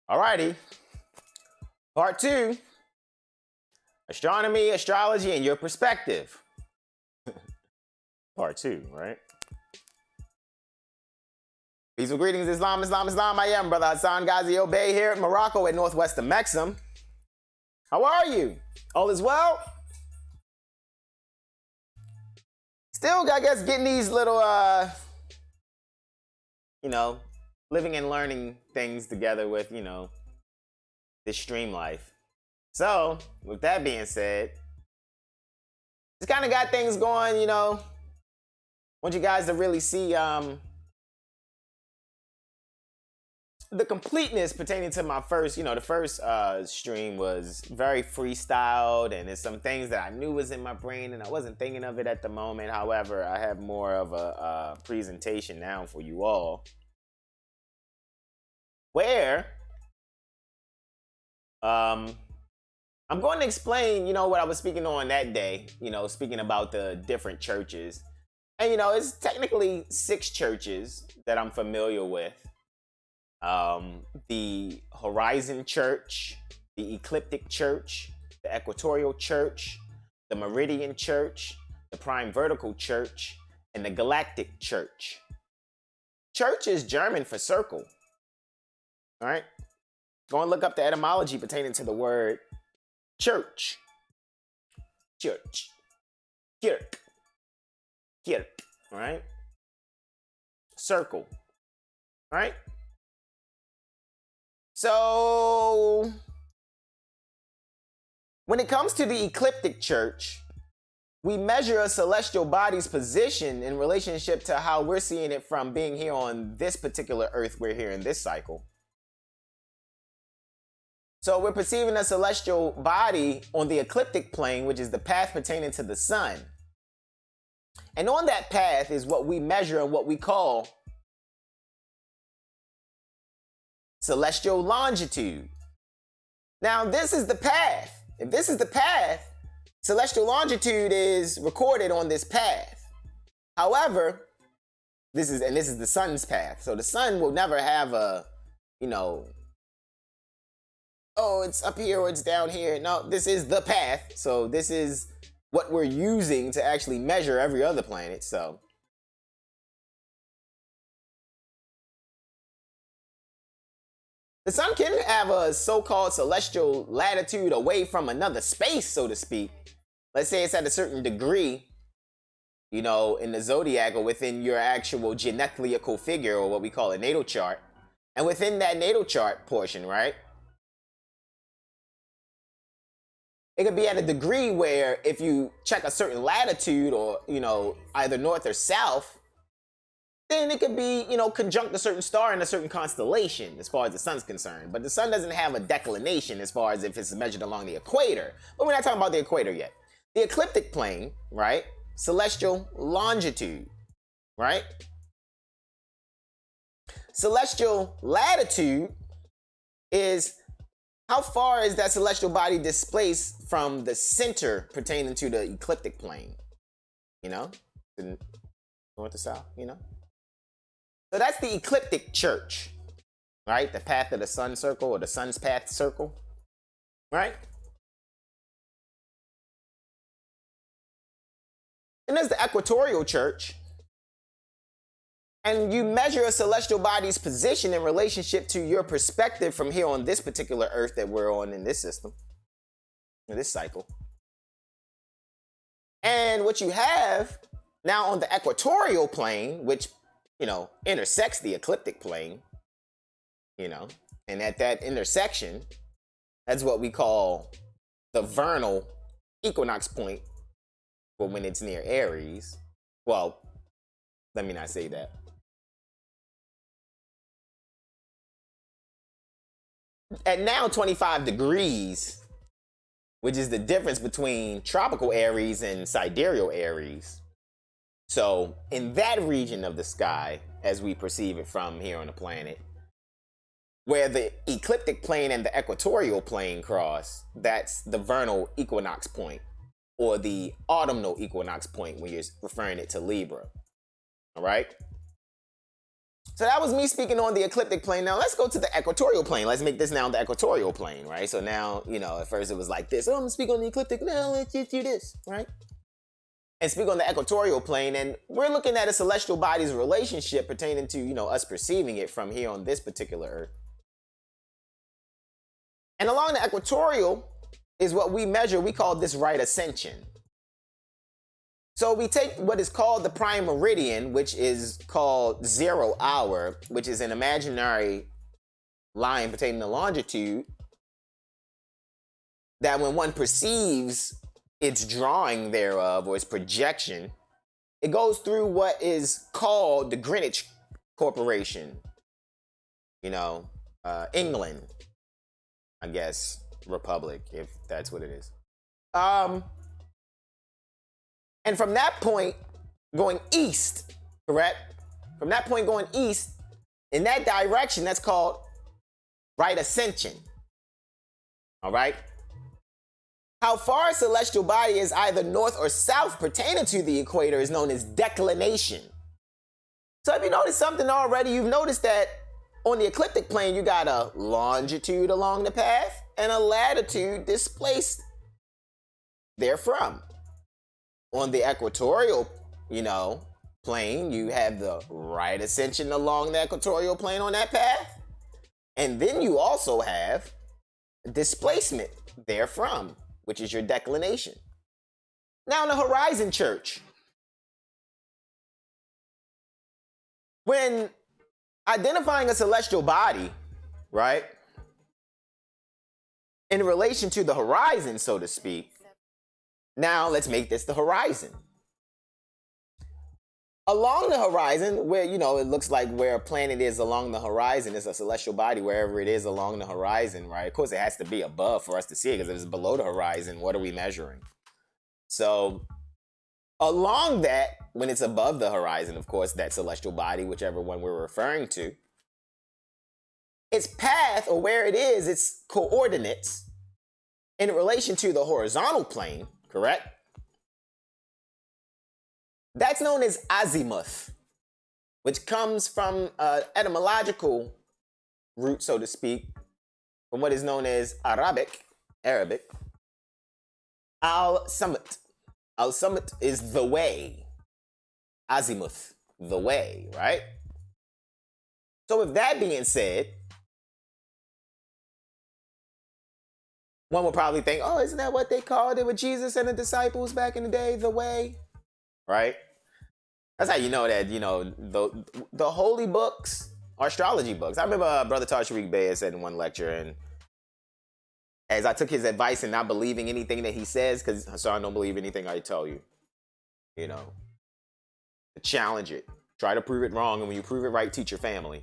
Alrighty, part 2, astronomy, astrology, and your perspective. Part 2, right? Peaceful greetings, Islam. I am Brother Hassan Ghazi Obey here at Morocco at northwest of Mexham. How are you? All is well? Still, I guess, getting these little, living and learning things together with, this stream life. So, with that being said, just kind of got things going, want you guys to really see the completeness pertaining to my first, the first stream was very freestyled, and there's some things that I knew was in my brain and I wasn't thinking of it at the moment. However, I have more of a presentation now for you all where I'm going to explain, what I was speaking on that day, speaking about the different churches. And, it's technically 6 churches that I'm familiar with. The Horizon Church, the Ecliptic Church, the Equatorial Church, the Meridian Church, the Prime Vertical Church, and the Galactic Church. Church is German for circle. All right? Go and look up the etymology pertaining to the word church. Church. Kirk. Kirk. All right? Circle. All right? So, when it comes to the ecliptic church, we measure a celestial body's position in relationship to how we're seeing it from being here on this particular earth we're here in this cycle. So we're perceiving a celestial body on the ecliptic plane, which is the path pertaining to the sun. And on that path is what we measure and what we call celestial longitude. Now, this is the path. If this is the path, celestial longitude is recorded on this path. However, this is the sun's path. So the sun will never have a, oh, it's up here or it's down here. No, this is the path. So this is what we're using to actually measure every other planet. So the sun can have a so-called celestial latitude away from another space, so to speak. Let's say it's at a certain degree, in the zodiac or within your actual genetical figure, or what we call a natal chart. And within that natal chart portion, right? It could be at a degree where if you check a certain latitude or, either north or south, then it could be, conjunct a certain star in a certain constellation as far as the sun's concerned. But the sun doesn't have a declination as far as if it's measured along the equator. But we're not talking about the equator yet. The ecliptic plane, right? Celestial longitude, right? Celestial latitude is how far is that celestial body displaced from the center pertaining to the ecliptic plane? The north to south, So that's the ecliptic church, right? The path of the sun circle, or the sun's path circle, right? And there's the equatorial church. And you measure a celestial body's position in relationship to your perspective from here on this particular earth that we're on in this system, in this cycle. And what you have now on the equatorial plane, which, intersects the ecliptic plane, and at that intersection, that's what we call the vernal equinox point for when it's near Aries. Well, let me not say that. At now 25 degrees, which is the difference between tropical Aries and sidereal Aries. So in that region of the sky, as we perceive it from here on the planet, where the ecliptic plane and the equatorial plane cross, that's the vernal equinox point, or the autumnal equinox point when you're referring it to Libra. All right? So that was me speaking on the ecliptic plane. Now let's go to the equatorial plane. Let's make this now the equatorial plane, right? So now, at first it was like this. Oh, I'm gonna speak on the ecliptic. Now let's just do this, right? And speak on the equatorial plane. And we're looking at a celestial body's relationship pertaining to, us perceiving it from here on this particular Earth. And along the equatorial is what we measure. We call this right ascension. So we take what is called the prime meridian, which is called 0 hour, which is an imaginary line pertaining to longitude, that when one perceives its drawing thereof or its projection, it goes through what is called the Greenwich Corporation, England, I guess, Republic, if that's what it is. And from that point going east, correct? From that point going east, in that direction, that's called right ascension. All right? How far a celestial body is either north or south pertaining to the equator is known as declination. So if you notice something already, you've noticed that on the ecliptic plane, you got a longitude along the path and a latitude displaced therefrom. On the equatorial, plane, you have the right ascension along the equatorial plane on that path. And then you also have displacement therefrom, which is your declination. Now in the horizon church, when identifying a celestial body, right, in relation to the horizon, so to speak, now let's make this the horizon. Along the horizon, where, it looks like where a planet is along the horizon is a celestial body, wherever it is along the horizon, right? Of course, it has to be above for us to see it, because if it's below the horizon, what are we measuring? So along that, when it's above the horizon, of course, that celestial body, whichever one we're referring to, its path, or where it is, its coordinates in relation to the horizontal plane, correct? That's known as azimuth, which comes from etymological root, so to speak, from what is known as Arabic. Al-Summit. Al-Summit is the way. Azimuth, the way, right? So with that being said, one would probably think, oh, isn't that what they called it with Jesus and the disciples back in the day, the way? Right? That's how you know that, the holy books are astrology books. I remember Brother Tashariq Bey said in one lecture, and as I took his advice in not believing anything that he says, because Hassan, don't believe anything I tell you, challenge it. Try to prove it wrong, and when you prove it right, teach your family.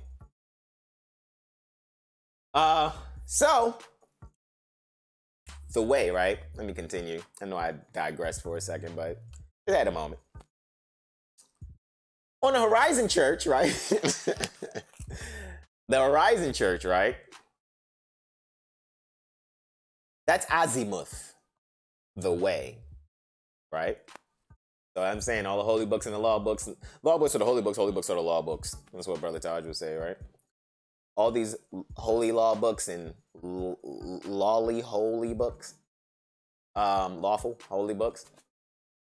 So the way, right? Let me continue. I know I digressed for a second, but just had a moment. On the Horizon Church, right? The Horizon Church, right? That's azimuth, the way, right? So I'm saying all the holy books and the law books are the holy books are the law books. That's what Brother Taj would say, right? All these holy law books and lawly holy books, lawful holy books,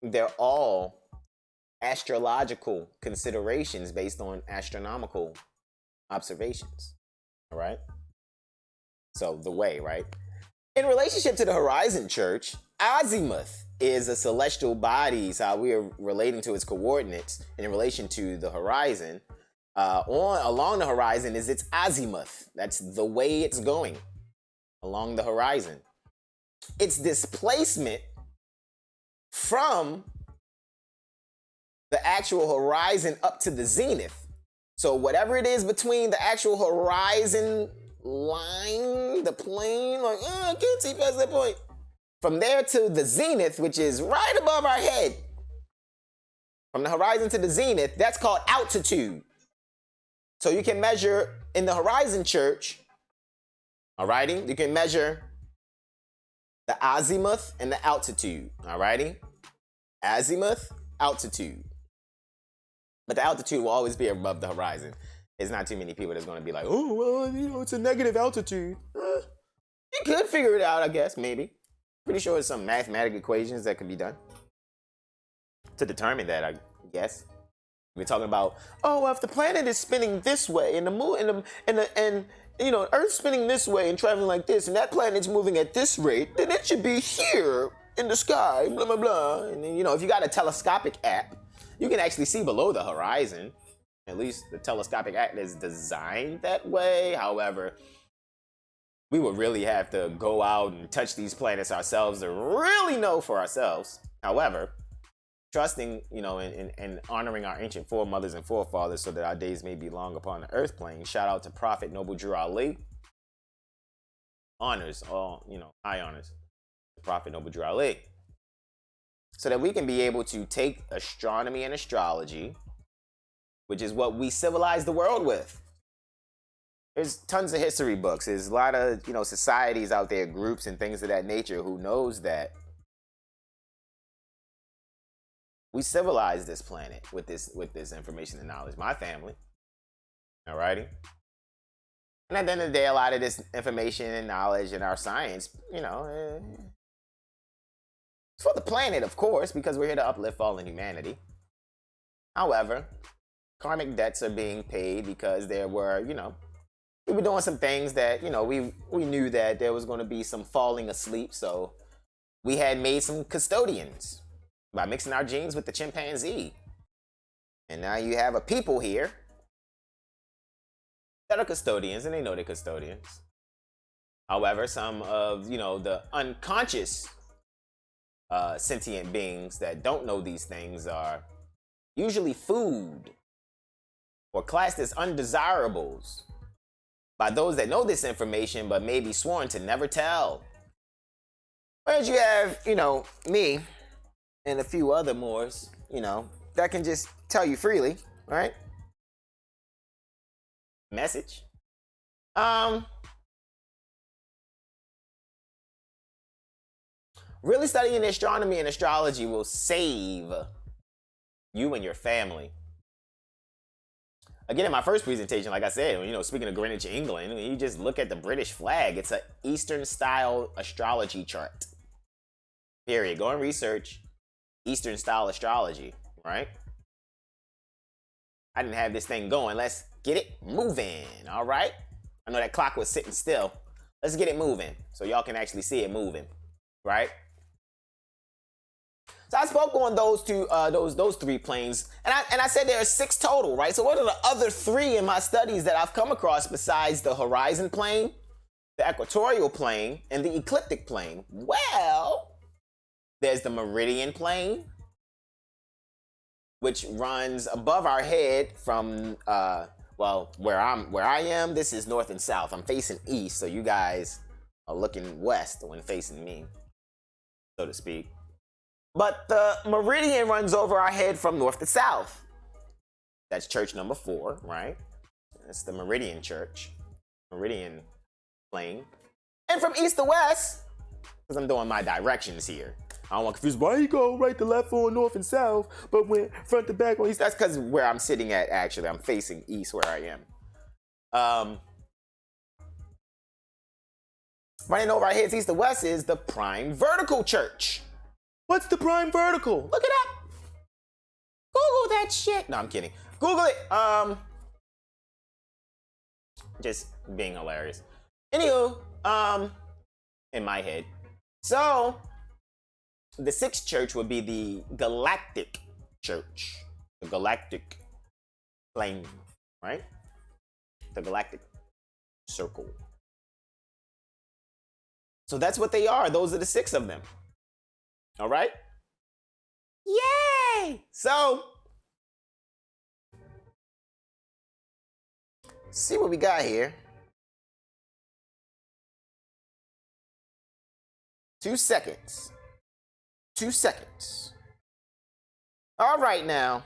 they're all astrological considerations based on astronomical observations. All right? So the way, right? In relationship to the Horizon Church, azimuth is a celestial body, so how we are relating to its coordinates in relation to the horizon. Along the horizon is its azimuth. That's the way it's going along the horizon. Its displacement from the actual horizon up to the zenith. So whatever it is between the actual horizon line, the plane, I can't see past that point. From there to the zenith, which is right above our head, from the horizon to the zenith, that's called altitude. So you can measure in the Horizon Church, alrighty, you can measure the azimuth and the altitude, alrighty? Azimuth, altitude. But the altitude will always be above the horizon. There's not too many people that's going to be like, oh, well, it's a negative altitude. You could figure it out, I guess, maybe. Pretty sure there's some mathematical equations that can be done to determine that, I guess. We're talking about, oh, well, if the planet is spinning this way and the moon and Earth's spinning this way and traveling like this, and that planet's moving at this rate, then it should be here in the sky, blah, blah, blah. And then, if you got a telescopic app, you can actually see below the horizon. At least the telescopic app is designed that way. However, we would really have to go out and touch these planets ourselves to really know for ourselves. However, trusting, and honoring our ancient foremothers and forefathers so that our days may be long upon the earth plane. Shout out to Prophet Noble Drew Ali. Honors, high honors. Prophet Noble Drew Ali. So that we can be able to take astronomy and astrology, which is what we civilize the world with. There's tons of history books. There's a lot of, societies out there, groups and things of that nature who knows that we civilize this planet with this information and knowledge. My family. Alrighty? And at the end of the day, a lot of this information and knowledge and our science, it's for the planet, of course, because we're here to uplift fallen humanity. However, karmic debts are being paid because there were, we were doing some things that, we knew that there was going to be some falling asleep. So we had made some custodians by mixing our genes with the chimpanzee. And now you have a people here that are custodians, and they know they're custodians. However, some of, the unconscious sentient beings that don't know these things are usually food or classed as undesirables by those that know this information but may be sworn to never tell. Whereas you have, me and a few other Moors, that can just tell you freely, right? Message. Really studying astronomy and astrology will save you and your family. Again, in my first presentation, like I said, speaking of Greenwich, England, you just look at the British flag. It's an Eastern style astrology chart. Period. Go and research Eastern style astrology, right? I didn't have this thing going. Let's get it moving, all right? I know that clock was sitting still. Let's get it moving so y'all can actually see it moving, right? So I spoke on those three planes, and I said there are 6 total, right? So what are the other 3 in my studies that I've come across besides the horizon plane, the equatorial plane, and the ecliptic plane? Well, there's the meridian plane, which runs above our head from where I am. This is north and south. I'm facing east, so you guys are looking west when facing me, so to speak. But the meridian runs over our head from north to south. That's church number 4, right? That's the meridian church, meridian plane. And from east to west, because I'm doing my directions here. I don't want to confuse, why you go right to left on north and south, but when front to back on east? That's because where I'm sitting at, actually. I'm facing east where I am. Running over our heads east to west is the prime vertical church. What's the prime vertical? Look it up. Google that shit. No, I'm kidding. Google it. Just being hilarious. Anywho, in my head. So, the 6th church would be the galactic church. The galactic plane, right? The galactic circle. So that's what they are. Those are the 6 of them. All right? Yay! So, see what we got here. 2 seconds. 2 seconds. All right now.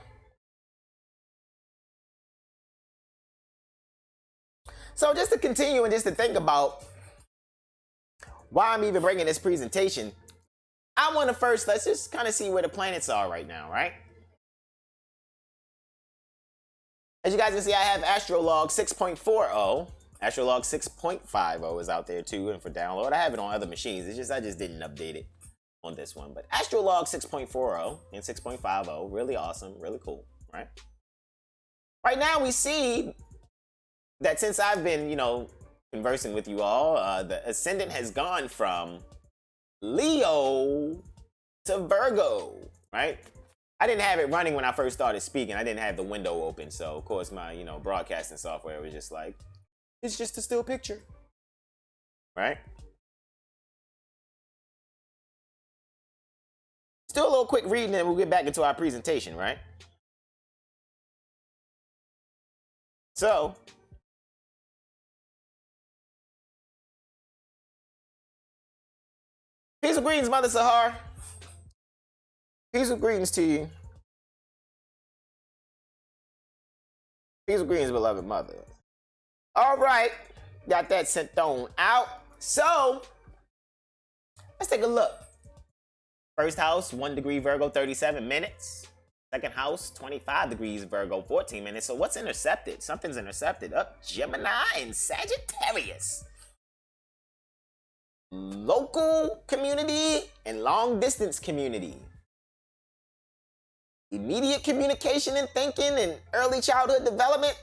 So just to continue and just to think about why I'm even bringing this presentation, I want to first, let's just kind of see where the planets are right now, right? As you guys can see, I have Astrolog 6.40. Astrolog 6.50 is out there too, and for download. I have it on other machines. It's just I just didn't update it on this one. But Astrolog 6.40 and 6.50, really awesome, really cool, right? Right now we see that since I've been, conversing with you all, the ascendant has gone from Leo to Virgo, right? I didn't have it running when I first started speaking. I didn't have the window open. So, of course, my, broadcasting software was just like, it's just a still picture, right? Still a little quick reading and we'll get back into our presentation, right? So, peace and greetings, Mother Sahar. Peace and greetings to you. Peace and greetings, beloved mother. All right, got that sent on out. So, let's take a look. First house, 1 degree Virgo, 37 minutes. Second house, 25 degrees Virgo, 14 minutes. So what's intercepted? Something's intercepted. Up Gemini and Sagittarius. Local community and long distance community. Immediate communication and thinking and early childhood development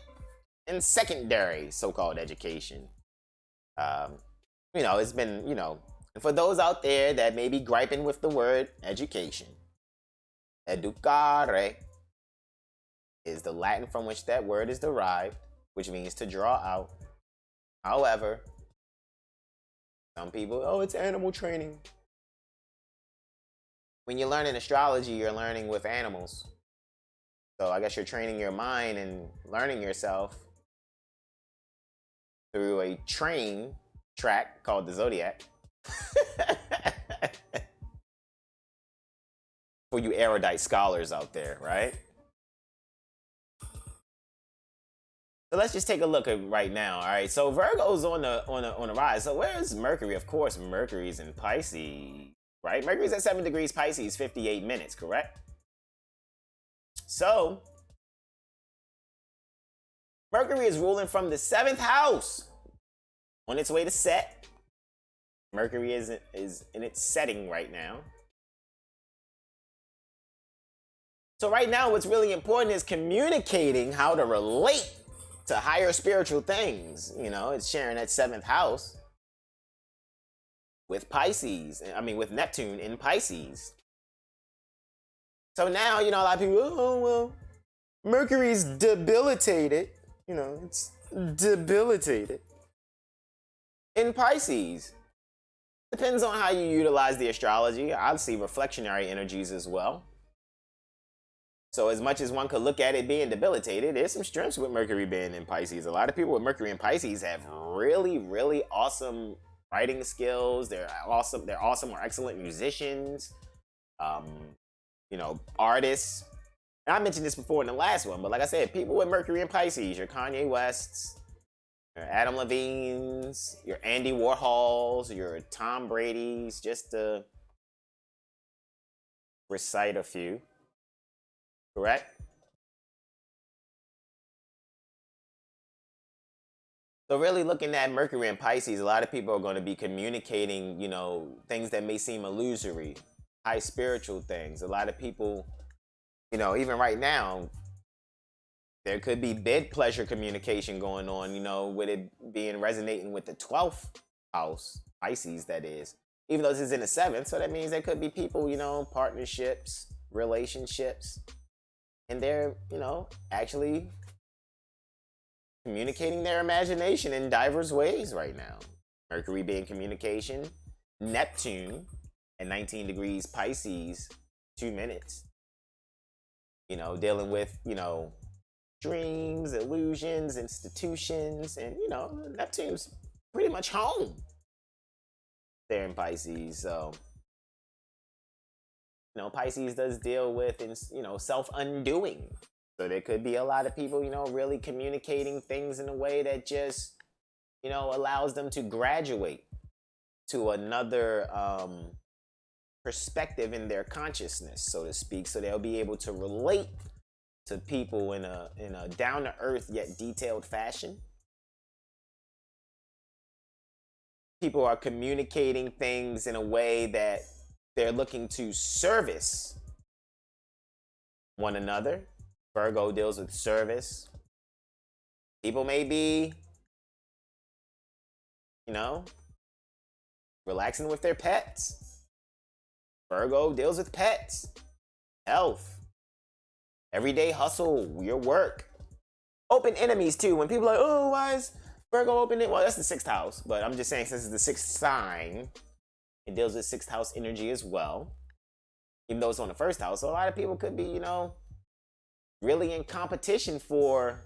and secondary so-called education. It's been, and for those out there that may be griping with the word education, educare is the Latin from which that word is derived, which means to draw out. However, some people, it's animal training. When you're learning astrology, you're learning with animals. So I guess you're training your mind and learning yourself through a train track called the Zodiac. For you erudite scholars out there, right? So let's just take a look at right now. All right, so Virgo's on the rise. So where's Mercury? Of course, Mercury's in Pisces, right? Mercury's at 7 degrees Pisces, 58 minutes, correct? So Mercury is ruling from the 7th house, on its way to set. Mercury is in its setting right now. So right now, what's really important is communicating how to relate to higher spiritual things. It's sharing that 7th house with Pisces. With Neptune in Pisces. So now, a lot of people, Mercury's debilitated. It's debilitated in Pisces. Depends on how you utilize the astrology. I'll see reflectionary energies as well. So as much as one could look at it being debilitated, there's some strengths with Mercury being in Pisces. A lot of people with Mercury in Pisces have really, really awesome writing skills. They're awesome or excellent musicians, artists. And I mentioned this before in the last one, but like I said, people with Mercury in Pisces, your Kanye Wests, your Adam Levine's, your Andy Warhols, your Tom Brady's, just to recite a few. Correct? So really looking at Mercury in Pisces, a lot of people are going to be communicating, things that may seem illusory, high spiritual things. A lot of people, even right now, there could be bid pleasure communication going on, with it being resonating with the 12th house, Pisces, that is. Even though this is in the 7th, so that means there could be people, partnerships, relationships. And they're, actually communicating their imagination in diverse ways right now. Mercury being communication, Neptune at 19 degrees Pisces, 2 minutes. Dealing with, dreams, illusions, institutions, and, Neptune's pretty much home there in Pisces. So, Pisces does deal with, self-undoing. So there could be a lot of people, really communicating things in a way that just, allows them to graduate to another perspective in their consciousness, so to speak. So they'll be able to relate to people in a down to earth yet detailed fashion. People are communicating things in a way that they're looking to service one another. Virgo deals with service. People may be, relaxing with their pets. Virgo deals with pets, health, everyday hustle, your work. Open enemies too. When people are like, oh, why is Virgo open it? Well, that's the 6th house, but I'm just saying, since it's the 6th sign, it deals with 6th house energy as well, even though it's on the 1st house. So a lot of people could be, really in competition for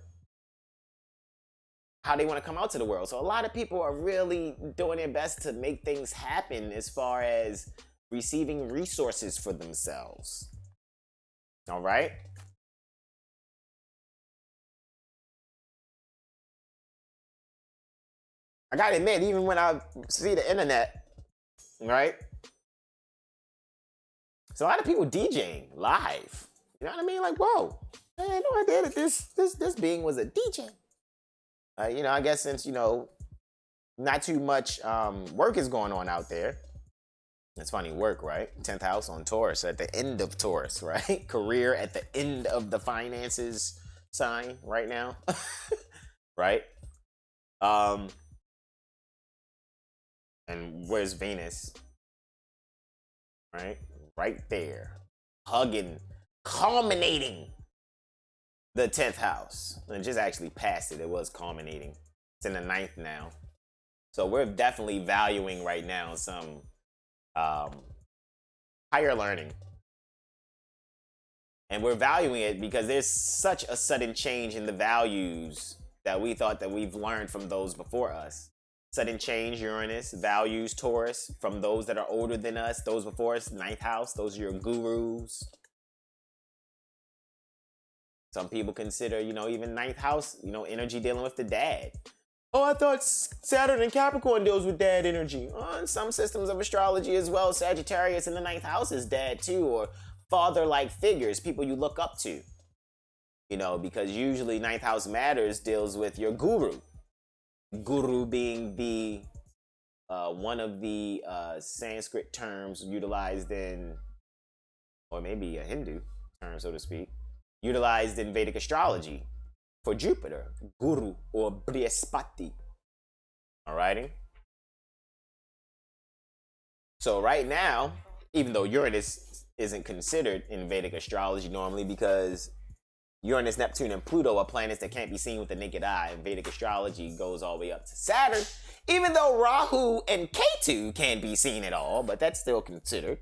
how they want to come out to the world. So a lot of people are really doing their best to make things happen as far as receiving resources for themselves. All right? I gotta admit, even when I see the internet, right? So a lot of people DJing live. You know what I mean? Like, whoa, I had no idea that this being was a DJ. I guess since not too much work is going on out there. It's funny, work, right? 10th house on Taurus, at the end of Taurus, right? Career at the end of the finances sign right now, right? And where's Venus? Right? Right there. Hugging, culminating the 10th house. And it just actually passed it. It was culminating. It's in the 9th now. So we're definitely valuing right now some higher learning. And we're valuing it because there's such a sudden change in the values that we thought that we've learned from those before us. Sudden change, Uranus, values, Taurus, from those that are older than us, those before us, 9th house, those are your gurus. Some people consider, even 9th house, energy dealing with the dad. Oh, I thought Saturn and Capricorn deals with dad energy. In some systems of astrology as well, Sagittarius in the 9th house is dad too, or father-like figures, people you look up to. Because usually 9th house matters deals with your guru. Guru being the one of the Sanskrit terms utilized in, or maybe a Hindu term, so to speak, utilized in Vedic astrology for Jupiter, Guru or Brihaspati. Alrighty? So right now, even though Uranus isn't considered in Vedic astrology normally because Uranus, Neptune, and Pluto are planets that can't be seen with the naked eye. Vedic astrology goes all the way up to Saturn, even though Rahu and Ketu can't be seen at all, but that's still considered.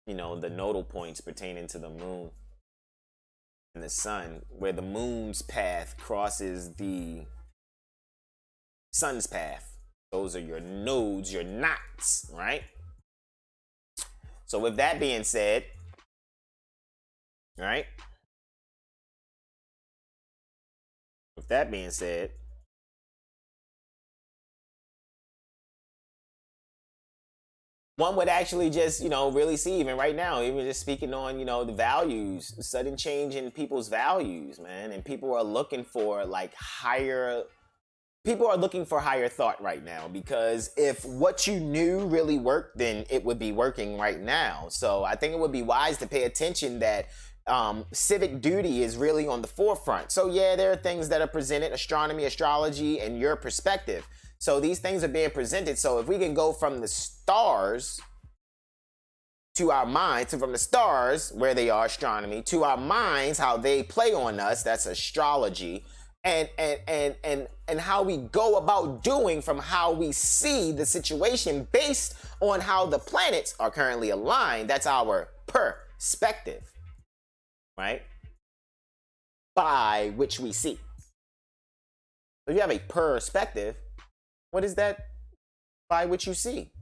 The nodal points pertaining to the moon and the sun, where the moon's path crosses the sun's path. Those are your nodes, your knots, right? So with that being said, right? With that being said, one would actually just, really see, even right now, even just speaking on, the values, sudden change in people's values, man. And people are looking for higher thought right now, because if what you knew really worked, then it would be working right now. So I think it would be wise to pay attention that civic duty is really on the forefront. So yeah, there are things that are presented, astronomy, astrology, and your perspective. So these things are being presented. So if we can go from the stars to our minds, from the stars where they are, astronomy, to our minds, how they play on us, that's astrology, and how we go about doing from how we see the situation based on how the planets are currently aligned, that's our perspective. Right? By which we see. If you have a perspective, what is that by which you see?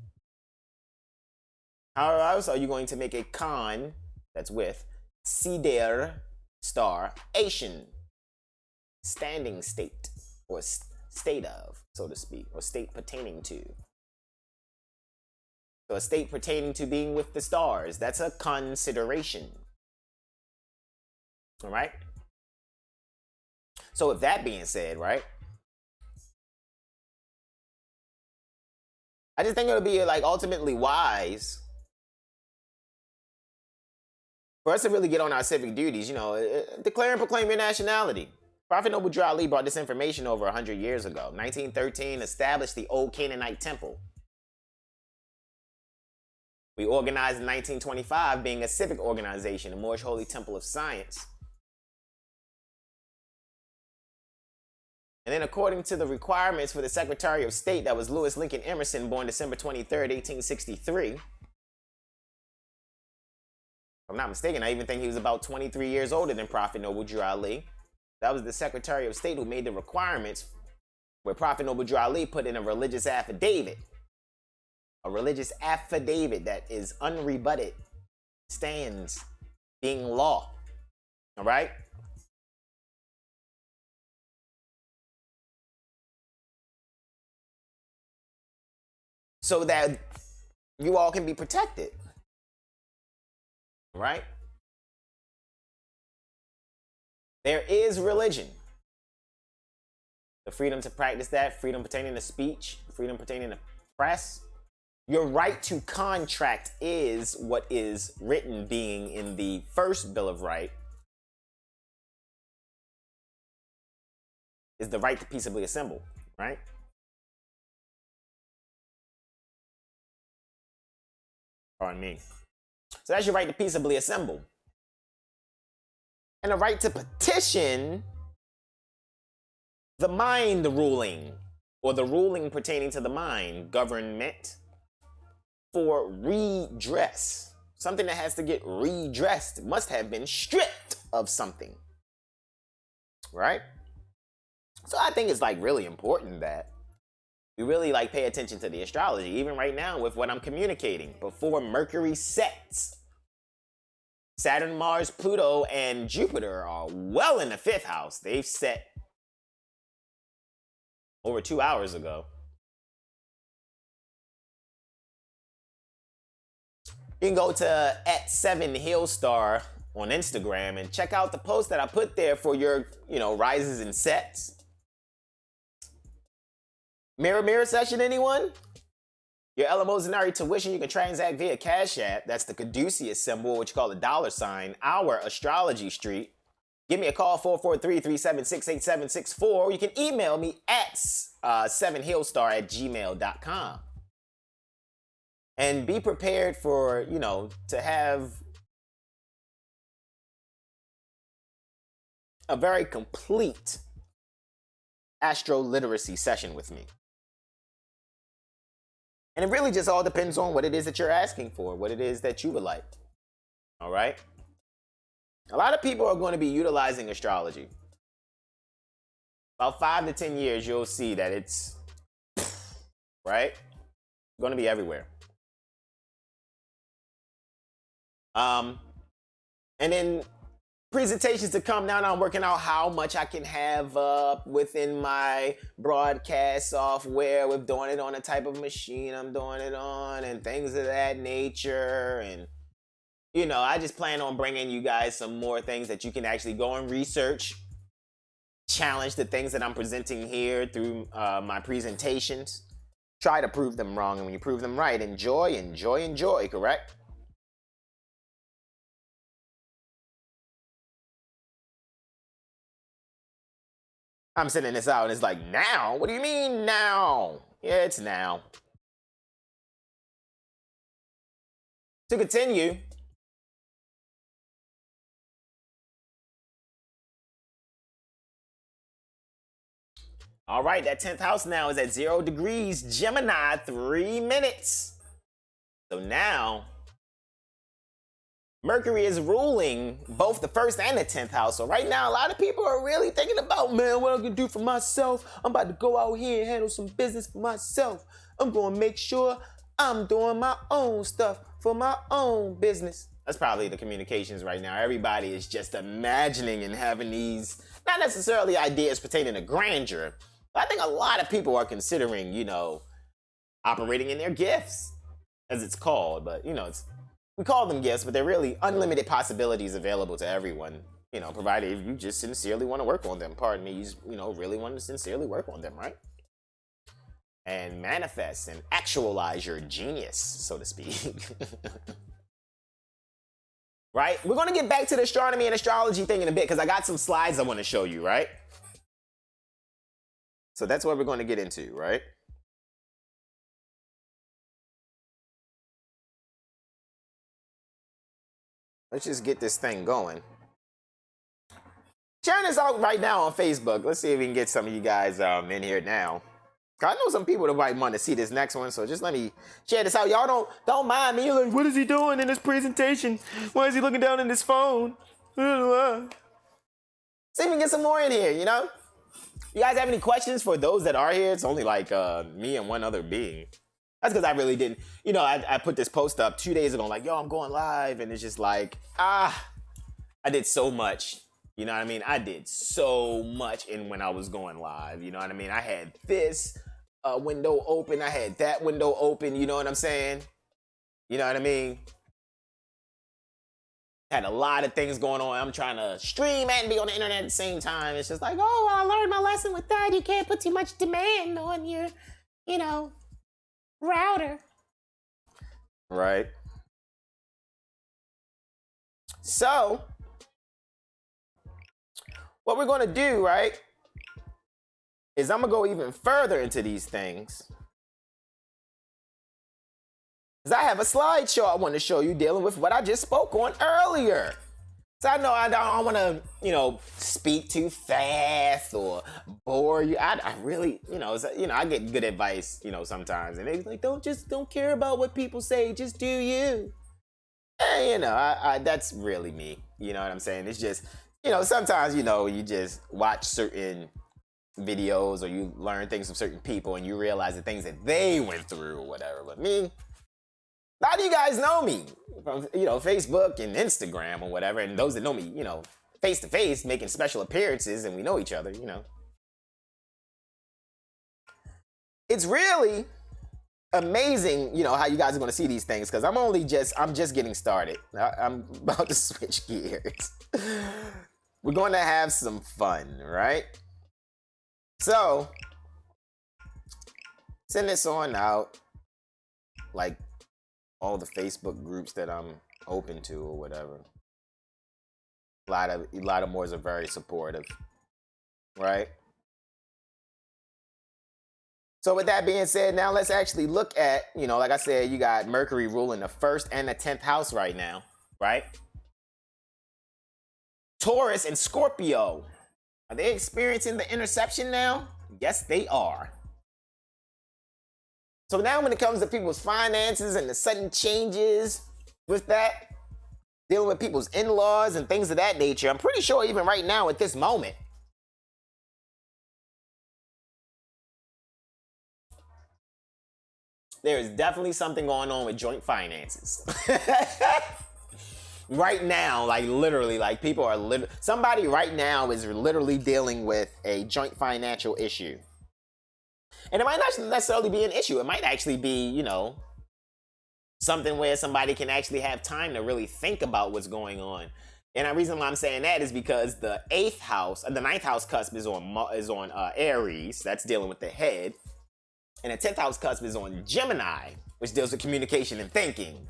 How else are you going to make a con, that's with, sider, star, Asian, standing state, or state of, so to speak, or state pertaining to? So a state pertaining to being with the stars, that's a consideration. All right? So with that being said, right, I just think it'll be like ultimately wise for us to really get on our civic duties, declare and proclaim your nationality. Prophet Noble Drew Ali brought this information over 100 years ago. 1913 established the Old Canaanite Temple. We organized in 1925, being a civic organization, the Moorish Holy Temple of Science. And then according to the requirements for the Secretary of State, that was Lewis Lincoln Emerson, born December 23rd, 1863. If I'm not mistaken, I even think he was about 23 years older than Prophet Noble Drew Ali. That was the Secretary of State who made the requirements, where Prophet Noble Drew Ali put in a religious affidavit. A religious affidavit that is unrebutted, stands being law. All right? So that you all can be protected. Right? There is religion. The freedom to practice that, freedom pertaining to speech, freedom pertaining to press. Your right to contract is what is written being in the first Bill of Rights, is the right to peaceably assemble, right? Pardon me. So that's your right to peaceably assemble. And the right to petition the mind ruling, or the ruling pertaining to the mind, government, for redress. Something that has to get redressed must have been stripped of something. Right? So I think it's like really important that we really like pay attention to the astrology, even right now with what I'm communicating. Before Mercury sets, Saturn, Mars, Pluto, and Jupiter are well in the 5th house. They've set over 2 hours ago. You can go to @7hillstar on Instagram and check out the post that I put there for your, rises and sets. Mirror session, anyone? Your Elemosinary tuition, you can transact via Cash App. That's the Caduceus symbol, which you call the $, our Astrology Street. Give me a call, 443-376-8764. Or you can email me at 7hillstar@gmail.com. And be prepared for, to have a very complete astro literacy session with me. And it really just all depends on what it is that you're asking for, what it is that you would like. All right? A lot of people are going to be utilizing astrology. About 5 to 10 years, you'll see that it's, right? Going to be everywhere. And then presentations to come. Now I'm working out how much I can have within my broadcast software with doing it on the type of machine I'm doing it on and things of that nature. And, I just plan on bringing you guys some more things that you can actually go and research, challenge the things that I'm presenting here through my presentations. Try to prove them wrong, and when you prove them right, enjoy, correct? I'm sending this out and it's like, now? What do you mean now? Yeah, it's now. To continue, all right, that 10th house now is at 0 degrees, Gemini, 3 minutes. So now, Mercury is ruling both the 1st and the 10th house. So right now, a lot of people are really thinking about, man, what I'm going to do for myself. I'm about to go out here and handle some business for myself. I'm going to make sure I'm doing my own stuff for my own business. That's probably the communications right now. Everybody is just imagining and having these, not necessarily ideas pertaining to grandeur, but I think a lot of people are considering, operating in their gifts, as it's called. But, we call them gifts, but they're really unlimited possibilities available to everyone provided if you just sincerely want to work on them. Pardon me, really want to sincerely work on them, right? And manifest and actualize your genius, so to speak. Right? We're going to get back to the astronomy and astrology thing in a bit because I got some slides I want to show you, right? So that's what we're going to get into, right? Let's just get this thing going. Sharing this out right now on Facebook. Let's see if we can get some of you guys in here now. I know some people that might want to see this next one, so just let me share this out. Y'all don't mind me. You're like, what is he doing in this presentation? Why is he looking down in his phone? See if we can get some more in here, You guys have any questions for those that are here? It's only like me and one other being. That's because I really didn't. I put this post up 2 days ago, like, yo, I'm going live. And it's just like, I did so much. You know what I mean? I did so much when I was going live. You know what I mean? I had this window open. I had that window open. You know what I'm saying? You know what I mean? Had a lot of things going on. I'm trying to stream and be on the internet at the same time. It's just like, oh, I learned my lesson with that. You can't put too much demand on your, router. Right. So, what we're going to do, right, is I'm going to go even further into these things. Because I have a slideshow I want to show you dealing with what I just spoke on earlier. So I know I don't want to, speak too fast or bore you. I really, I get good advice, sometimes. And they're like, don't care about what people say. Just do you. And, that's really me. You know what I'm saying? It's just, sometimes, you just watch certain videos or you learn things from certain people and you realize the things that they went through or whatever. But me, a lot of you guys know me from, Facebook and Instagram or whatever. And those that know me, face to face, making special appearances and we know each other, It's really amazing, how you guys are going to see these things because I'm just getting started. I'm about to switch gears. We're going to have some fun, right? So, send this on out, like all the Facebook groups that I'm open to or whatever. A lot of Moors are very supportive, right? So with that being said, now let's actually look at, like I said, you got Mercury ruling the 1st and the 10th house right now, right? Taurus and Scorpio. Are they experiencing the interception now? Yes, they are. So now when it comes to people's finances and the sudden changes with that, dealing with people's in-laws and things of that nature, I'm pretty sure even right now at this moment, there is definitely something going on with joint finances. Right now, like literally, like people are somebody right now is literally dealing with a joint financial issue. And it might not necessarily be an issue. It might actually be, something where somebody can actually have time to really think about what's going on. And the reason why I'm saying that is because the 8th house, the 9th house cusp is on Aries. That's dealing with the head. And the 10th house cusp is on Gemini, which deals with communication and thinking.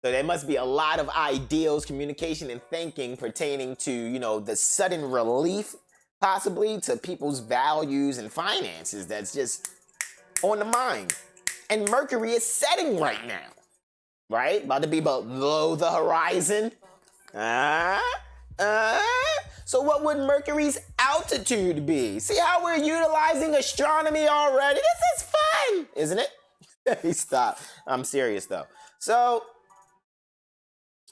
So there must be a lot of ideals, communication, and thinking pertaining to, the sudden relief, possibly, to people's values and finances that's just on the mind. And Mercury is setting right now, right? About to be below the horizon. So what would Mercury's altitude be? See how we're utilizing astronomy already? This is fun, isn't it? Stop. I'm serious, though. So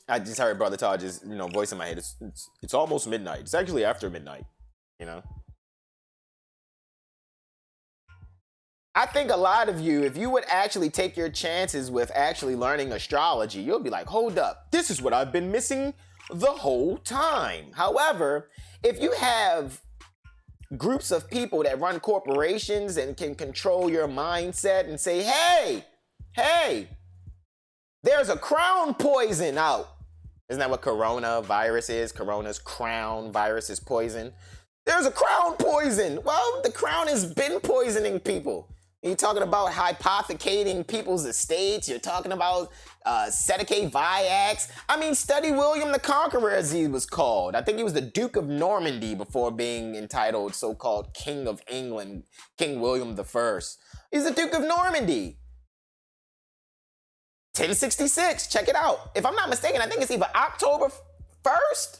I just heard Brother Todd just, voice in my head. It's almost midnight. It's actually after midnight, I think a lot of you, if you would actually take your chances with actually learning astrology, you'll be like, hold up, this is what I've been missing the whole time. However, if you have groups of people that run corporations and can control your mindset and say, hey, there's a crown poison out Isn't that what coronavirus is? Corona's crown virus is poison. There's a crown poison. Well, the crown has been poisoning people. You're talking about hypothecating people's estates. You're talking about sedicate Viax. I mean, study William the Conqueror, as he was called. I think he was the Duke of Normandy before being entitled so-called King of England, King William I. He's the Duke of Normandy. 1066, check it out. If I'm not mistaken, I think it's either October 1st,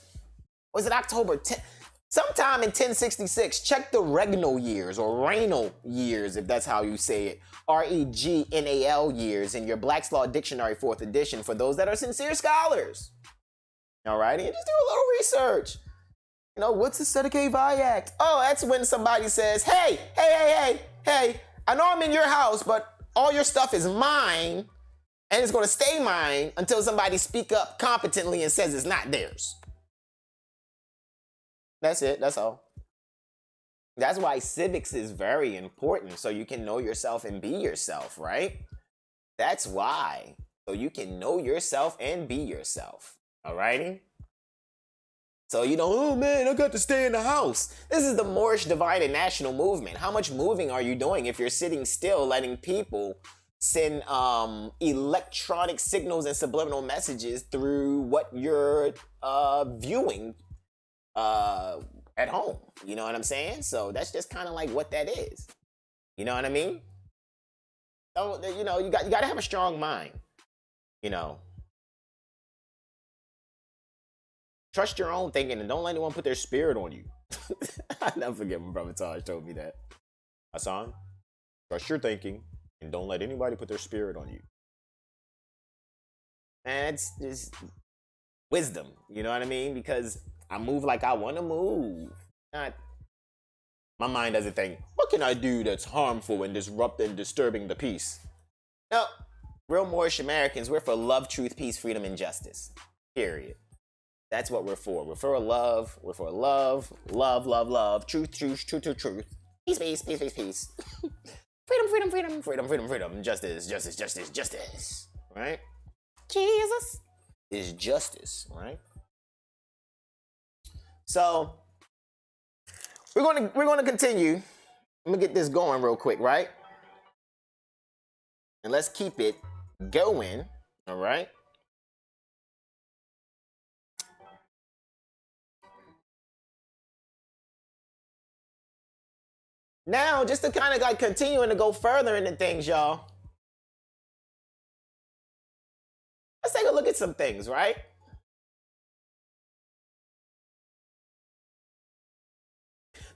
or is it October 10th? Sometime in 1066, check the regnal years, or regnal years, if that's how you say it. REGNAL years in your Black's Law Dictionary 4th edition for those that are sincere scholars. Alrighty, and just do a little research. You know, what's the Sedicate Viax? Oh, that's when somebody says, hey, I know I'm in your house, but all your stuff is mine, and it's going to stay mine until somebody speak up competently and says it's not theirs. That's it. That's all. That's why civics is very important, so you can know yourself and be yourself, right? That's why. So you can know yourself and be yourself. Alrighty? So you know, oh man, I got to stay in the house. This is the Moorish Divine and National Movement. How much moving are you doing if you're sitting still letting people send electronic signals and subliminal messages through what you're viewing at home? You know what I'm saying? So that's just kind of like what that is. You know what I mean? So, you know, you got to have a strong mind. You know, trust your own thinking and don't let anyone put their spirit on you. I never forget when Brother Taj told me that. Hassan, trust your thinking and don't let anybody put their spirit on you. And it's just wisdom, you know what I mean? Because I move like I want to move. Not, my mind doesn't think, what can I do that's harmful and disrupting and disturbing the peace? No, real Moorish Americans, we're for love, truth, peace, freedom, and justice. Period. That's what we're for. We're for love. We're for love, love, love, love, truth, truth, truth, truth, truth. Peace, peace, peace, peace, peace. Freedom, freedom, freedom, freedom, freedom, freedom. Justice, justice, justice, justice. Right? Jesus is justice, right? So we're gonna continue. Let me get this going real quick, right? And let's keep it going. All right. Now, just to kind of like continue and to go further into things, y'all. Let's take a look at some things, right?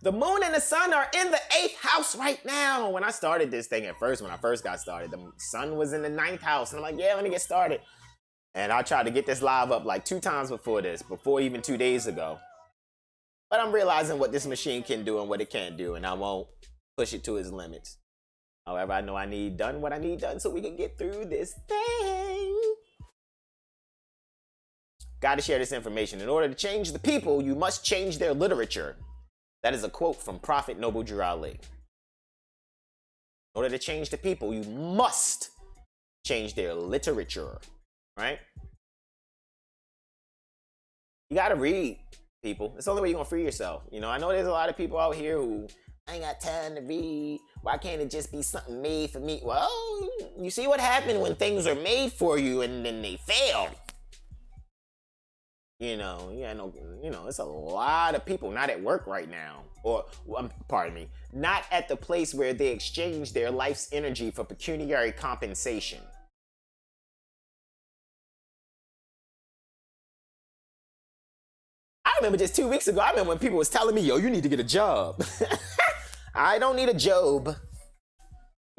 The moon and the sun are in the 8th house right now. When I started this thing at first, when I first got started, the sun was in the 9th house. And I'm like, yeah, let me get started. And I tried to get this live up like 2 times before this, before even 2 days ago. But I'm realizing what this machine can do and what it can't do, and I won't push it to its limits. However, I know I need done what I need done so we can get through this thing. Got to share this information. In order to change the people, you must change their literature. That is a quote from Prophet Noble Drew Ali. In order to change the people, you must change their literature, right? You got to read, people. It's the only way you're going to free yourself. You know, I know there's a lot of people out here who, I ain't got time to read. Why can't it just be something made for me? Well, you see what happened when things are made for you and then they fail. You know, it's a lot of people not at work right now. Or, pardon me, not at the place where they exchange their life's energy for pecuniary compensation. I remember just 2 weeks ago, I remember when people was telling me, yo, you need to get a job. I don't need a job.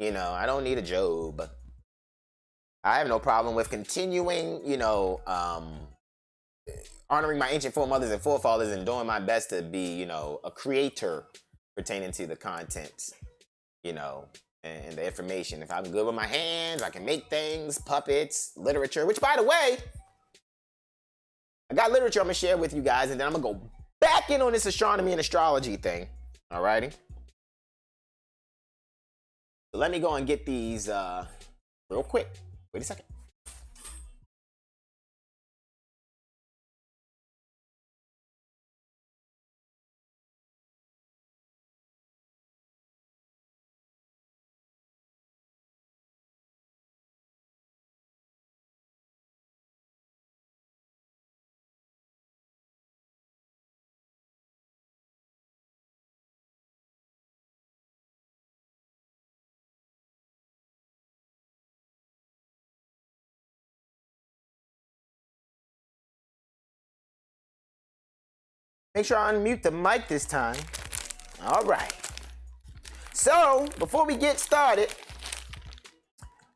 You know, I don't need a job. I have no problem with continuing, honoring my ancient foremothers and forefathers and doing my best to be, a creator pertaining to the content, and the information. If I'm good with my hands, I can make things, puppets, literature, which, by the way, I got literature I'm going to share with you guys, and then I'm going to go back in on this astronomy and astrology thing. Alrighty? So let me go and get these real quick. Wait a second. Make sure I unmute the mic this time. All right. So, before we get started,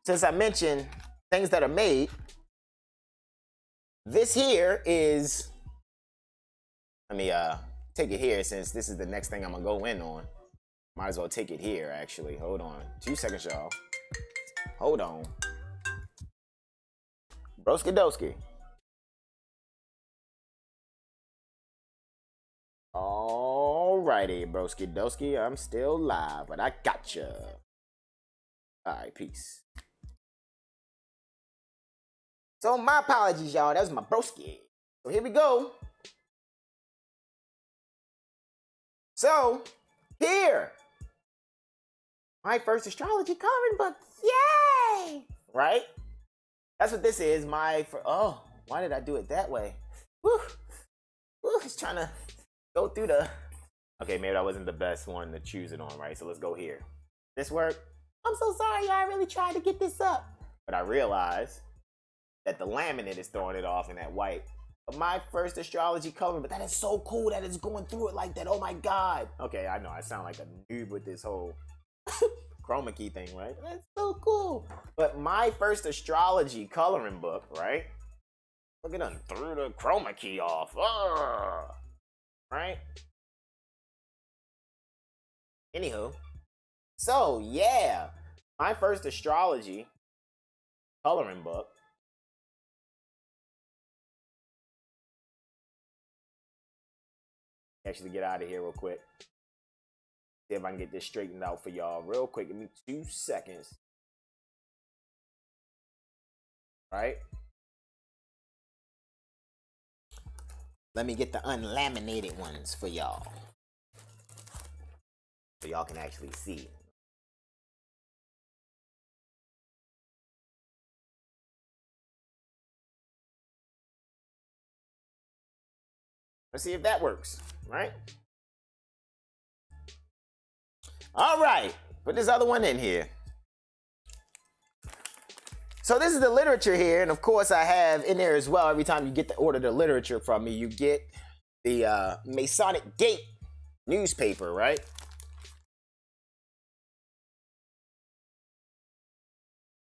since I mentioned things that are made, this here is, let me take it here since this is the next thing I'm gonna go in on. Might as well take it here, actually. Hold on. 2 seconds, y'all. Hold on. Broski doski. Alrighty, broski doski. I'm still live, but I gotcha. Alright, peace. So my apologies, y'all. That was my broski. So here we go. So, here. My first astrology coloring book. Yay! Right? That's what this is. Oh, why did I do it that way? Woo! Woo! Just trying to go through the... Okay, maybe that wasn't the best one to choose it on, right? So let's go here. This work? I'm so sorry, I really tried to get this up. But I realized that the laminate is throwing it off in that white. But my first astrology coloring, but that is so cool that it's going through it like that. Oh my God. Okay, I know I sound like a noob with this whole chroma key thing, right? That's so cool. But my first astrology coloring book, right? Look at them, threw the chroma key off. Right? Anywho, so yeah, my first astrology coloring book. Actually get out of here real quick. See if I can get this straightened out for y'all real quick. Give me 2 seconds. Right? Let me get the unlaminated ones for y'all. So y'all can actually see. Let's see if that works, right? All right, put this other one in here. So this is the literature here, and of course I have in there as well, every time you get to order the literature from me, you get the Masonic Gate newspaper, right?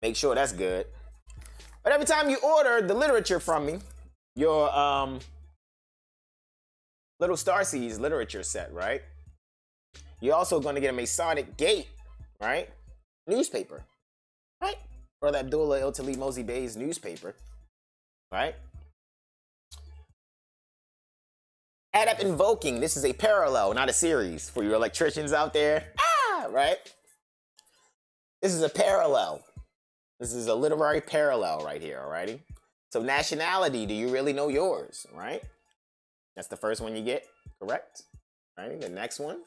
Make sure that's good. But every time you order the literature from me, your Little Starseeds literature set, right? You're also going to get a Masonic Gate, right? Newspaper, right? Brother Abdullah Iltali Mosey Bey's newspaper, right? Add up invoking. This is a parallel, not a series for you electricians out there. Right? This is a parallel. This is a literary parallel right here, alrighty? So nationality, do you really know yours, right? That's the first one you get, correct? Right, the next one.